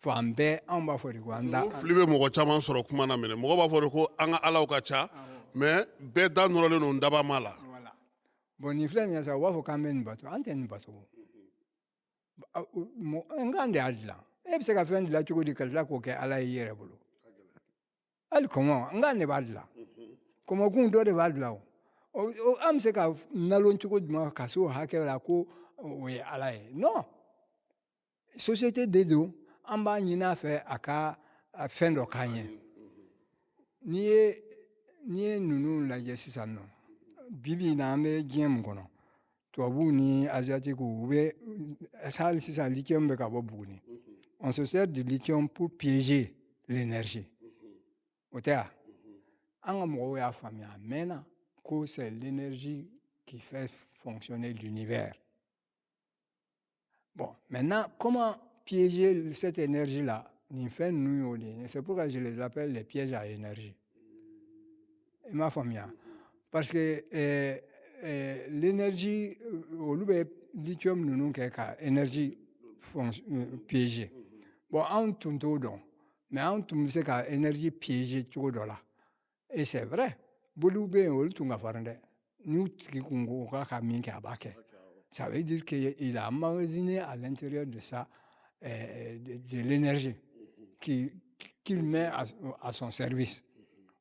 fan bɛɛ anw b'a fɔ de ko an da fili bɛ mɔgɔ caman sɔrɔ kuma na minɛ mɔgɔ b'a fɔ de ko an ka alaw ka ca mais bɛɛ da nɔrɔlen don dabama la bon nin filɛ nin ye sa u b'a fɔ k'an bɛ nin bato an tɛ nin bato nkan de y'a dilan e bɛ se ka fɛn dilan cogo di ka tila k'o kɛ ala ye i yɛrɛ bolo hali kɔngɔ nkan de b'a dilan kɔngɔkun dɔ de b'a dilan o an bɛ se ka nalon cogo jumɛn ka se o hakɛ la ko o ye ala ye non société de don an b'a ɲini a fɛ a ka fɛn dɔ k'an ye n'i ye ninnu lajɛ sisan nɔ bibi in na an bɛ diɲɛ min kɔnɔ tubabuw ni asiatiques u bɛ hali sisan lithium bɛ ka bɔ Buguni on se sert du lithium pour piéger l'énergie o tɛ wa an ka mɔgɔw y'a faamuya a mɛnna ko c'est l'énergie qui fait fonctionner l'univers bon maintenant comment piéger cette énergie là nin fɛn ninnu y'o de ye c'est pourquoi je les appelle les pièges à énergie i m'a faamuya parce que l'énergie olu bɛ lithium ninnu kɛ ka énergie piéger bon anw tun t'o dɔn mais anw tun bɛ se ka énergie piéger cogo dɔ la et c'est vrai boliw bɛ yen olu tun ka farin dɛ n'u tigi kun ko k'a ka min kɛ a b'a kɛ ça veut dire qu'il a emmagasiné à l'intérieur de ça de l'énergie qu'il met à son service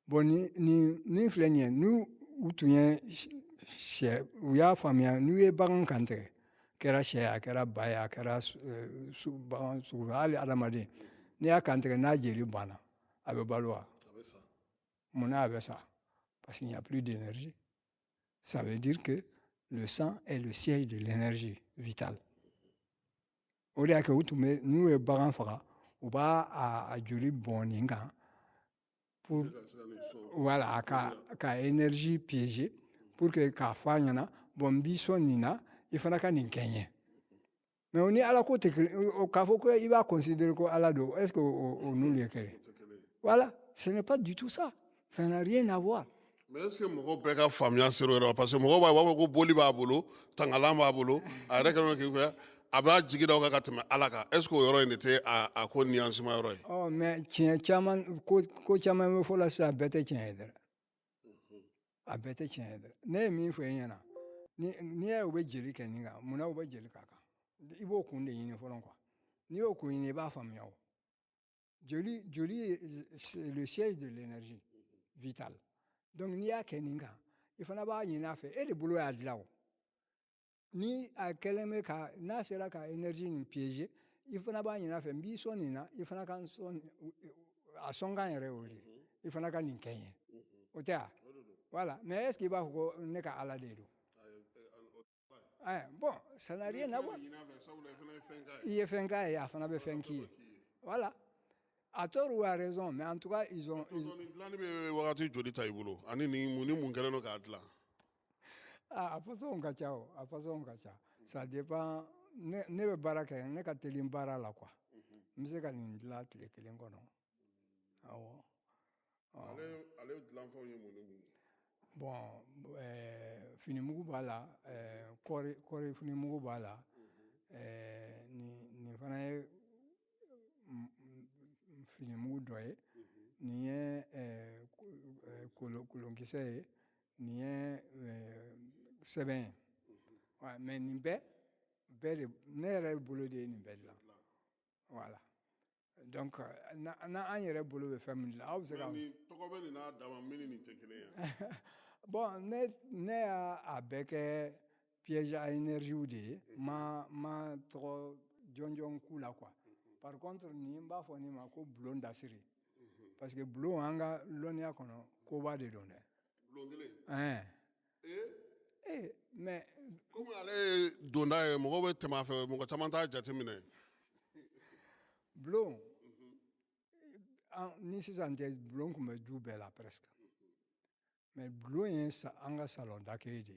bon nin filɛ nin ye n'u tun ye sɛ u y'a faamuya n'u ye bagan kantigɛ kɛra sɛ a kɛra ba ye a kɛra bagan sugu hali adamaden n'i y'a kantigɛ n'a jeli banna a bɛ balo wa munna a bɛ sa parce qu'il n'y a plus d'énergie ça veut dire que le sang est le siège de l'énergie vitale o de y'a kɛ u tun bɛ n'u ye bagan faga u b'a a joli bɔn nin kan pour voilà ka énergie piéger pour que k'a fɔ a ɲɛna bon n b'i sɔn nin na i fana ka nin kɛ n ye mais o ni ala ko tɛ kelen k'a fɔ ko i b'a considérer ko ala don est ce que o n'olu ye kelen voilà ce n'est pas du tout ça ça n'a rien à voir mais est ce que mɔgɔw bɛɛ ka faamuya sera o yɔrɔ la parce que mɔgɔw b'a fɔ ko boli b'a bolo tangalan b'a bolo a yɛrɛ kɛlen don k'i kɛ a b'a jigi da o kan ka tɛmɛ ala kan est ce que o yɔrɔ in de tɛ a ko nuancement yɔrɔ ye mais tiɲɛ caman ko caman bɛ fɔ la sisan a bɛɛ tɛ tiɲɛ ye dɛ a bɛɛ tɛ tiɲɛ ye dɛ ne ye min fɔ e ɲɛna n'i y'a ye u bɛ jeli kɛ nin kan munna u bɛ jeli k'a kan i b'o kun de ɲini fɔlɔ quoi n'i y'o kun ɲini i b'a faamuya o joli c'est le siège de l'énergie vitale donc n'i y'a kɛ nin kan i fana b'a ɲini a fɛ e de bolo y'a dilan o ni a kɛlen ka n'a sera ka énergie nin piéger i fana b'a ɲin'a fɛ n b'i sɔn nin na i fana ka sɔn a sɔnkan yɛrɛ o de i fana ka nin kɛ n ye o tɛ a voilà mais est ce que i b'a fɔ ko ne ka ala de don bon ça n'a rien à voir i ye fɛn k'a ye a fana bɛ fɛn k'i ye voilà à tort ou à raison mais en tout cas ils ont dilanni bɛ wagati joli ta i bolo ani ni mun kɛlen don k'a dilan a façon ka ca o a façon ka ca ça dépend ne bɛ baara kɛ ne ka teli baara la quoi n bɛ se ka nin dilan tile kelen kɔnɔ awɔ ale dilanfɛnw ye mun ni mun ye bon finimugu b'a la kɔɔri finimugu b'a la nin fana ye finimugu dɔ ye nin ye kolonkisɛ ye nin ye sɛbɛn ye mais nin bɛɛ de ne yɛrɛ bolo de ye nin bɛɛ dilan voilà donc n'an yɛrɛ bolo bɛ fɛn min dilan aw bɛ se ka tɔgɔ bɛ nin n'a dama min ni nin tɛ kelen ye bon ne y'a bɛɛ kɛ piège à énergie de ye ma tɔgɔ jɔnjɔn k'u la quoi par contre nin n b'a fɔ nin ma ko bulon dasiri parce que bulon an ka lɔnniya kɔnɔ koba de don dɛ bulon kelen mais komi ale ye donda ye mɔgɔw bɛ tɛmɛ a fɛ mɔgɔ caman t'a jateminɛ bulon ni sisan tɛ bulon tun bɛ du bɛɛ la presque mais bulon ye an ka salon d'accueil de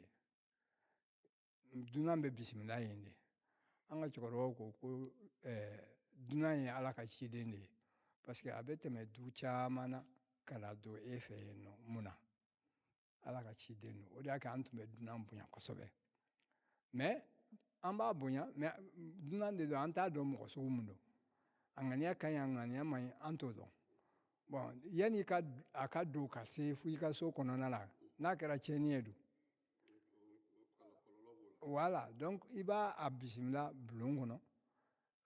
ye dunan bɛ bisimila yen de an ka cɛkɔrɔbaw ko dunan ye ala ka ciden de ye parce que a bɛ tɛmɛ du caman na ka na don e fɛ yen nɔ mun na ala ka ciden don o de y'a kɛ an tun bɛ dunan bonya kosɛbɛ mais an b'a bonya mais dunan de don an t'a dɔn mɔgɔ sugu min don a ŋaniya ka ɲi a ŋaniya man ɲi an t'o dɔn bon yanni a ka don ka se fo i ka so kɔnɔna la n'a kɛra tiɲɛni ye don voilà donc i b'a bisimila bulon kɔnɔ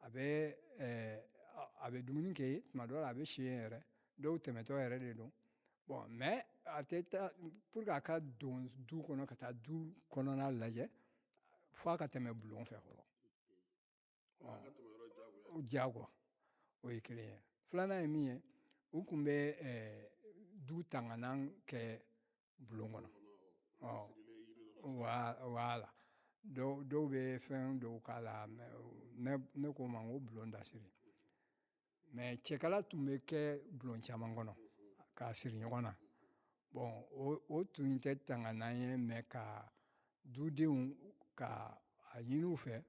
a bɛ dumuni kɛ yen tuma dɔw la a bɛ si yen yɛrɛ dɔw tɛmɛtɔ yɛrɛ de don bon mais a tɛ taa pour que a ka don du kɔnɔ ka taa du kɔnɔna lajɛ fo a ka tɛmɛ bulon fɛ fɔlɔ diyagoya o ye kelen ye filanan ye min ye u tun bɛ du tanganan kɛ bulon kɔnɔ voilà dɔw bɛ fɛn dɔw k'a la ne ko ma ko bulon dasiri mais cɛkala tun bɛ kɛ bulon caman kɔnɔ k'a siri ɲɔgɔn na bon o tun tɛ tanganan ye mais ka dudenw ka a ɲini u fɛ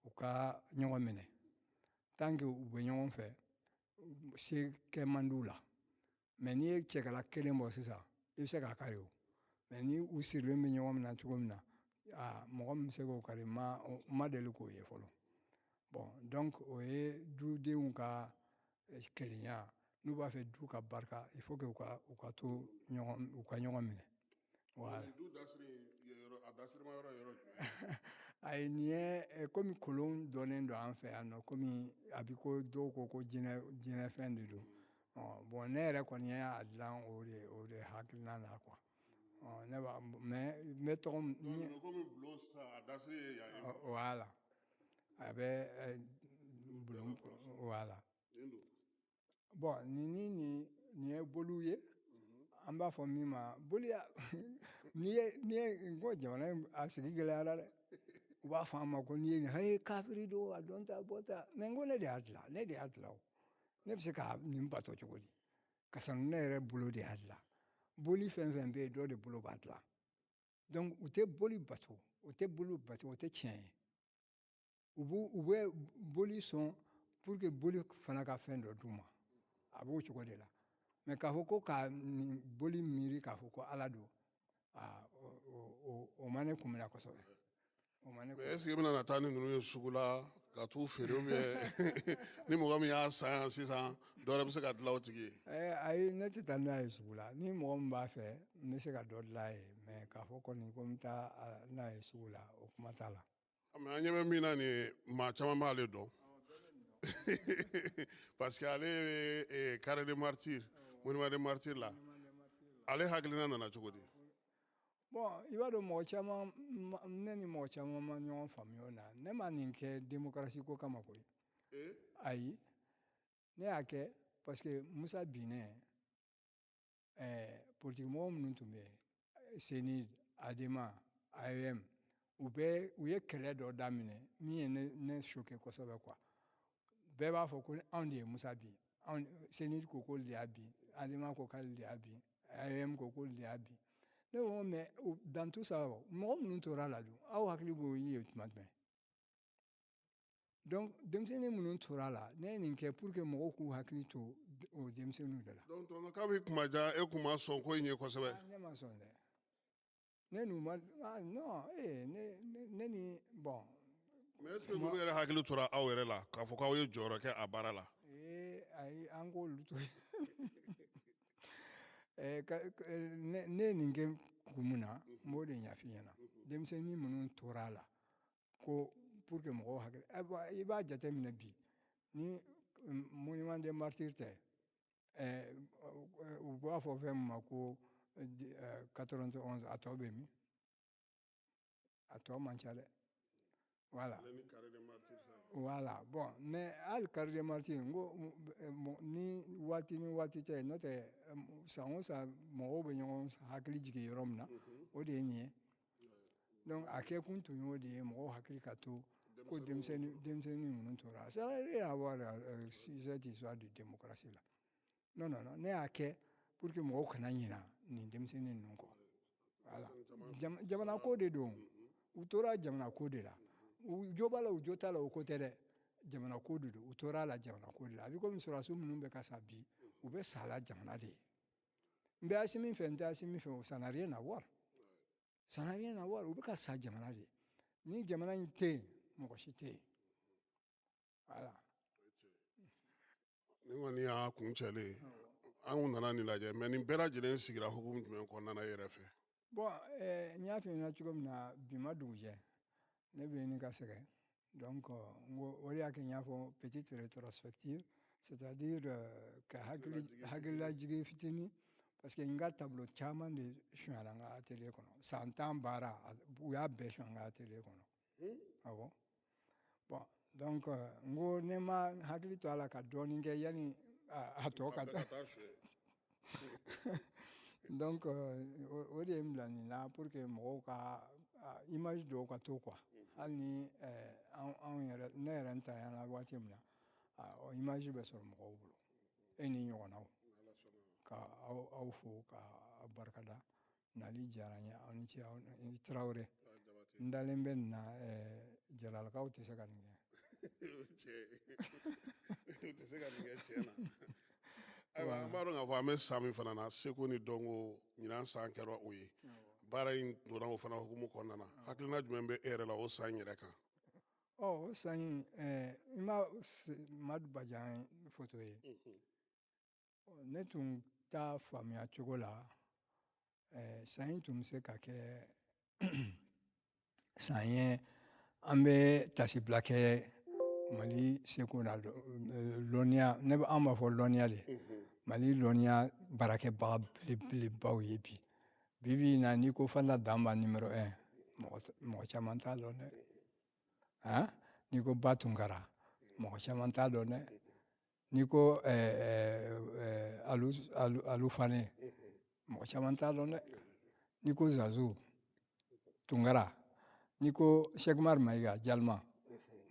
u ka ɲɔgɔn minɛ tant que u bɛ ɲɔgɔn fɛ se kɛ man d'u la mais n'i ye cɛkala kelen bɔ sisan i bɛ se k'a kari o mais ni u sirilen bɛ ɲɔgɔn minɛ cogo min na mɔgɔ min bɛ se k'o kari ma deli k'o ye fɔlɔ bon donc o ye dudenw ka kelenya n'u b'a fɛ du ka barika il faut que u ka to ɲɔgɔn u ka ɲɔgɔn minɛ voilà du dasiri a dasirima yɔrɔ ye yɔrɔ jumɛn ayi nin ye komi kolon dɔnnen don an fɛ yan nɔ komi a bɛ ko dɔw ko jinɛfɛn de don bon ne yɛrɛ kɔni y'a dilan o de hakilina na quoi ne b'a mais n bɛ tɔgɔ komi bulon sisan a dasiri ye yan ye voilà a bɛ bulon voilà bon nin ye boliw ye an b'a fɔ min ma boli n'i ye n ko jamana a sigi gɛlɛyara dɛ u b'a fɔ an ma ko n'i ye nin he kafiri don a dɔn ta bɔ ta mais n ko ne de y'a dilan ne bɛ se ka nin bato cogo di ka sɔrɔ ne yɛrɛ bolo de y'a dilan boli fɛn fɛn bɛ yen dɔ de bolo b'a dilan donc u tɛ boli bato o tɛ tiɲɛ ye u bɛ boli sɔn pour que boli fana ka fɛn dɔ d'u ma a b'o cogo de la mais k'a fɔ ko ka nin boli miiri k'a fɔ ko ala don o ma ne kunminɛ kosɛbɛ est ce que i bɛna taa ni ninnu ye sugu la ka t'u feere ou bien ni mɔgɔ min y'a san yan sisan dɔ wɛrɛ bɛ se ka dilan o tigi ye ayi ne tɛ taa n'a ye sugu la ni mɔgɔ min b'a fɛ n bɛ se ka dɔ dilan a ye mais k'a fɔ kɔni ko n bɛ taa n'a ye sugu la o kuma t'a la mais an ɲɛ bɛ min na nin maa caman b'ale dɔn parce que ale ye carré des martyrs monument des martyrs la ale hakilina nana cogo di Bon, il va de mochama neni mochama manyon famiona. Ne maninke démocratie ko kama koy. Ayi. Ne ake parce que Moussa Biné politiquement mnuntumbe seni adema IOM u ye kɛlɛ dɔ daminɛ min ye ne choqué kosɛbɛ quoi. Bɛɛ b'a fɔ ko anw de ye Musa bin. Seni ko k'olu de y'a bin, adema ko k'ale de y'a bin, IOM ko k'olu de y'a bin. Ne ko mais dans tout ça mɔgɔ minnu tora la dun aw hakili b'o ye tuma jumɛn? Donc denmisɛnnin minnu tora la ne ye nin kɛ pour que mɔgɔw k'u hakili to o denmisɛnninw de la. Donc tonton k'a bɛ kuma ja e kun ma sɔn ko in ye kosɛbɛ. Ne ma sɔn dɛ. Ne n'u ma non ne ni bon. Mais est-ce que ninnu yɛrɛ hakili tora aw yɛrɛ la k'a fɔ k'aw ye jɔyɔrɔ kɛ a baara la? Ayi an k'olu to ne ye nin kɛ kun min na n b'o de ɲɛf'i ɲɛna. Denmisɛnnin minnu tora la ko pour que mɔgɔw hakili i b'a jateminɛ bi ni monument des martyrs tɛ u b'a fɔ fɛn min ma ko 91 a tɔ bɛ min? A tɔ man ca dɛ. Voilà. Voilà. Bon, mais hali carré des martyrs n ko ni waati tɛ n'o tɛ san o san mɔgɔw bɛ ɲɔgɔn hakili jigin yɔrɔ min na o de ye nin ye. Donc a kɛ kun tun y'o de ye mɔgɔw hakili ka to ko denmisɛnnin ninnu tora. Ça n'a rien à voir avec cette histoire de démocratie là. Non, ne y'a kɛ pour que mɔgɔw kana ɲina nin denmisɛnnin ninnu kɔ. Voilà. Jamana ko de don. U tora jamana ko de la. U jo b'a la u jo t'a la o ko tɛ dɛ. Jamana ko de don. U tora la jamana ko de la. A bɛ komi sɔrɔdasiw minnu bɛ ka sa bi u bɛ sa la jamana de ye. N bɛ Asimi fɛ n tɛ Asimi fɛ ça n'a rien à voir. Ça n'a rien à voir. U bɛ ka sa jamana de ye. Ni jamana in tɛ yen mɔgɔ si tɛ yen. Voilà. Ni kɔni y'a kun cɛlen an kun nana nin lajɛ mais nin bɛɛ lajɛlen sigira hukumu jumɛn kɔnɔna e yɛrɛ fɛ? Bon, n y'a f'i ɲɛna cogo min na bi ma dugujɛ ne bɛ ɲini ka sɛgɛn. Donc o de y'a kɛ n y'a fɔ petite rétrospective, c'est-à-dire ka hakililajigin fitinin parce que n ka tableau caman de sonyala n ka atelier kɔnɔ. San 10 baara u y'a bɛɛ sɔn n ka atelier kɔnɔ. Awɔ. Bon, donc n ko ne ma hakili to a la ka dɔɔnin kɛ yanni a tɔ ka taa. Donc o de ye n bila nin na pour que mɔgɔw ka image dɔw ka to quoi. Hali ni ne yɛrɛ n tanyana waati min na image bɛ sɔrɔ mɔgɔw bolo. E ni ɲɔgɔnnaw. Ka aw fo k'aw barikada. Nali diyara n ye aw ni ce aw ni Tarawele. N dalen bɛ nin na Jalalakaw tɛ se ka nin kɛ. U tɛ se ka nin kɛ tiɲɛ na. Ayiwa an b'a dɔn k'a fɔ an bɛ san min fana na seko ni dɔnko ɲinan san kɛra o ye. Baara in donna o fana hukumu kɔnɔna na. Hakilina jumɛn bɛ e yɛrɛ la o san yɛrɛ kan? O san in i ma Madu Bajan photo ye. Ne tun t'a faamuya cogo la san in tun bɛ se ka kɛ san ye an bɛ tasibila kɛ Mali seko la lɔnniya an b'a fɔ lɔnniya de. Mali lɔnniya baarakɛbaga belebelebaw ye bi. Bi in na n'i ko Fanta Danba numéro 1 mɔgɔ caman t'a dɔn dɛ. N'i ko Ba Tunkara mɔgɔ caman t'a dɔn dɛ. N'i ko Alu Fane mɔgɔ caman t'a dɔn dɛ. N'i ko Zazu Tunkara, n'i ko Cheikh Umar Mayiga Jalma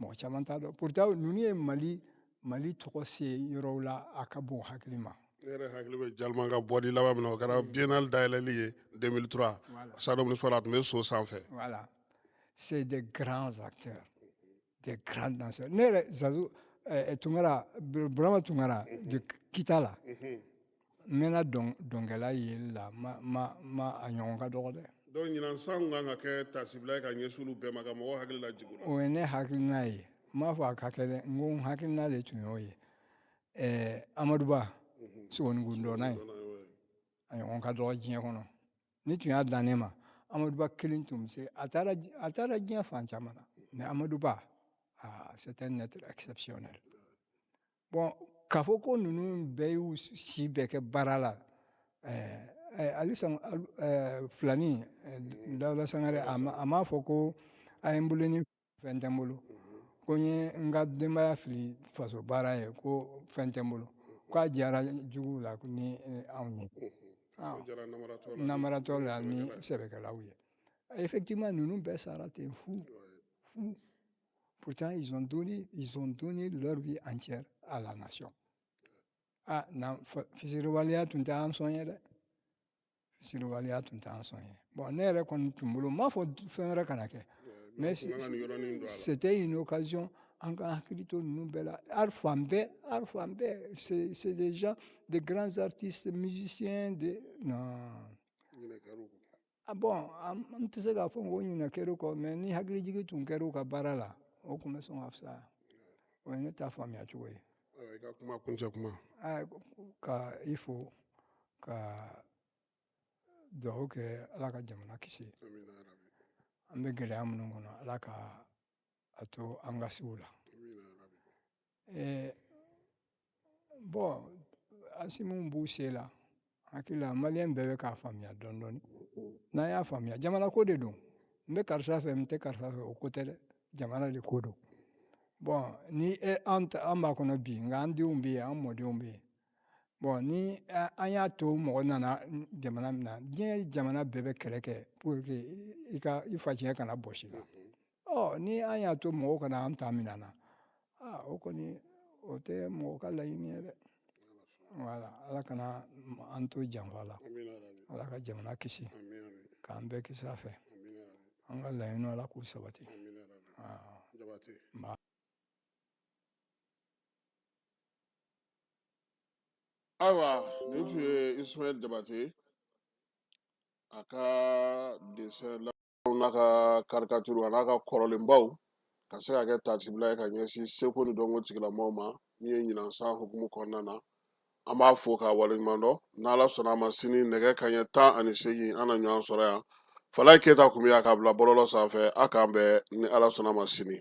mɔgɔ caman t'a dɔn. Pourtant ninnu ye Mali tɔgɔ se yɔrɔw la a ka bon hakili ma. Ne yɛrɛ hakili bɛ Jalma ka bɔdi laban min na o kɛra biennale dayɛlɛli ye 2003 stade municipal a tun bɛ so sanfɛ. Voilà. C'est des grands acteurs, des grands danseurs. Ne yɛrɛ Zazu Tunkara Burama Tunkara de Kitala n mɛnna dɔnkɛla yeli la ma a ɲɔgɔn ka dɔgɔ dɛ. Donc ɲinan san kan ka kɛ tasibila ye ka ɲɛsin olu bɛɛ ma ka mɔgɔw hakili lajigin o la. O ye ne hakilina ye. N m'a fɔ a ka kɛ dɛ n ko n hakilina de tun y'o ye. Amadu Ba Sogonikundɔnna in a ɲɔgɔn ka dɔgɔ diɲɛ kɔnɔ. Ni tun y'a dan ne ma Amadu Ba kelen tun bɛ se a taara diɲɛ fan caman na mais Amadu Ba c'est un être exceptionnel. Bon k'a fɔ ko ninnu bɛɛ y'u si bɛɛ kɛ baara la Filani Dawuda Sangare a m'a fɔ ko a ye n bolo ni fɛn tɛ n bolo ko n ye n ka denbaya fili faso baara ye ko fɛn tɛ n bolo k'a diyara jugu la ni anw ye namaratɔ la ni sɛbɛkɛlaw ye. Effectivement ninnu bɛɛ sara ten fu. Pourtant ils ont donné leur vie entière à la nation. Fisiriwaleya tun tɛ an sɔn ye dɛ. Fisiriwaleya tun tɛ an sɔn ye. Bon ne yɛrɛ kɔni tun bolo n m'a fɔ fɛn wɛrɛ kana kɛ. Mais c'était une occasion an ka hakili to ninnu bɛɛ la. Hali fan bɛɛ c'est des gens, de grands artistes, musiciens de non. Bon n tɛ se k'a fɔ ko ɲinɛ kɛr'u kɔ mais ni hakilijigi tun kɛr'u ka baara la o tun bɛ sɔn ka fisaya. O ye ne ta faamuya cogo ye. I ka kuma kuncɛ kuma. Ka i fo ka dugawu kɛ Ala ka jamana kisi. An bɛ gɛlɛya minnu kɔnɔ Ala ka a to an ka s'u la. Bon Asimu b'u se la hakili la maliyɛn bɛɛ bɛ k'a faamuya dɔɔni dɔɔni. N'an y'a faamuya jamana ko de don. N bɛ karisa fɛ n tɛ karisa fɛ o ko tɛ dɛ jamana de ko don. Bon ni an b'a kɔnɔ bi nka an denw bɛ yen an mɔdenw bɛ yen. Bon ni an y'a to mɔgɔ nana jamana min na diɲɛ jamana bɛɛ bɛ kɛlɛ kɛ pour que i facɛ kana bɔsi la. Ni an y'a to mɔgɔw kana an ta minɛ na o kɔni o tɛ mɔgɔ ka laɲini ye dɛ. Voilà Ala kana an to janfa la. Ala ka jamana kisi k'an bɛɛ kisi a fɛ. An ka laɲiniw Ala k'u sabati. Ayiwa nin tun ye Ismaël Jabate a ka dessin n'a ka caricature a n'a ka kɔrɔlenbaw ka se ka kɛ tasibila ye ka ɲɛsin seko ni dɔnko tigilamɔgɔw ma min ye ɲinan san hukumu kɔnɔna na. An b'a fo k'a waleɲuman dɔn n'Ala sɔnna a ma sini nɛgɛ kanɲɛ 18 an na ɲɔgɔn sɔrɔ yan. Falaye Keyita kun bɛ yan k'a bila bɔlɔlɔ sanfɛ a k'an bɛn ni Ala sɔnna a ma sini.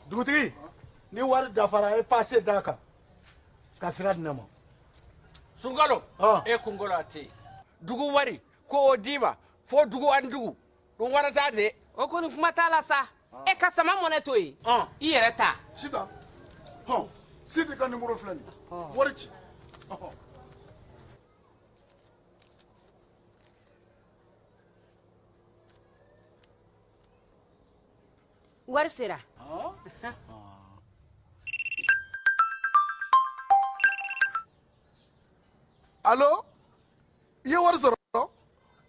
Dugutigi ni wari dafara e passe d'a kan ka sira di ne ma. Sunkalo e kunkolo a tɛ yen dugu wari ko o d'i ma fo dugu ani dugu o wari t'a de. O kɔni kuma t'a la sa e ka sama mɔnɛ to yen i yɛrɛ ta. Sitan Sidi ka numéro filɛ nin ye wari ci. Wari sera. Allo i ye wari sɔrɔ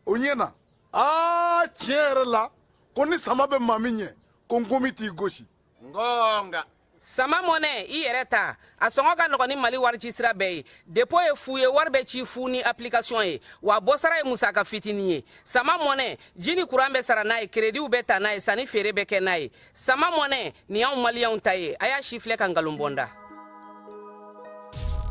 o ɲɛna tiɲɛ yɛrɛ la ko ni sama bɛ maa min ɲɛ ko n komi t'i gosi. Ngonga. Sama mɔnɛ i yɛrɛ ta a sɔngɔ ka nɔgɔn ni Mali warici sira bɛɛ ye dépôt ye fu ye wari bɛ ci fu ni application ye wa bɔsara ye musaka fitinin ye. Sama mɔnɛ ji ni courant bɛ sara n'a ye crédit bɛ ta n'a ye sanni feere bɛ kɛ n'a ye. Sama mɔnɛ nin y'anw maliyɛnw ta ye a y'a si filɛ ka nkalon bɔ n da.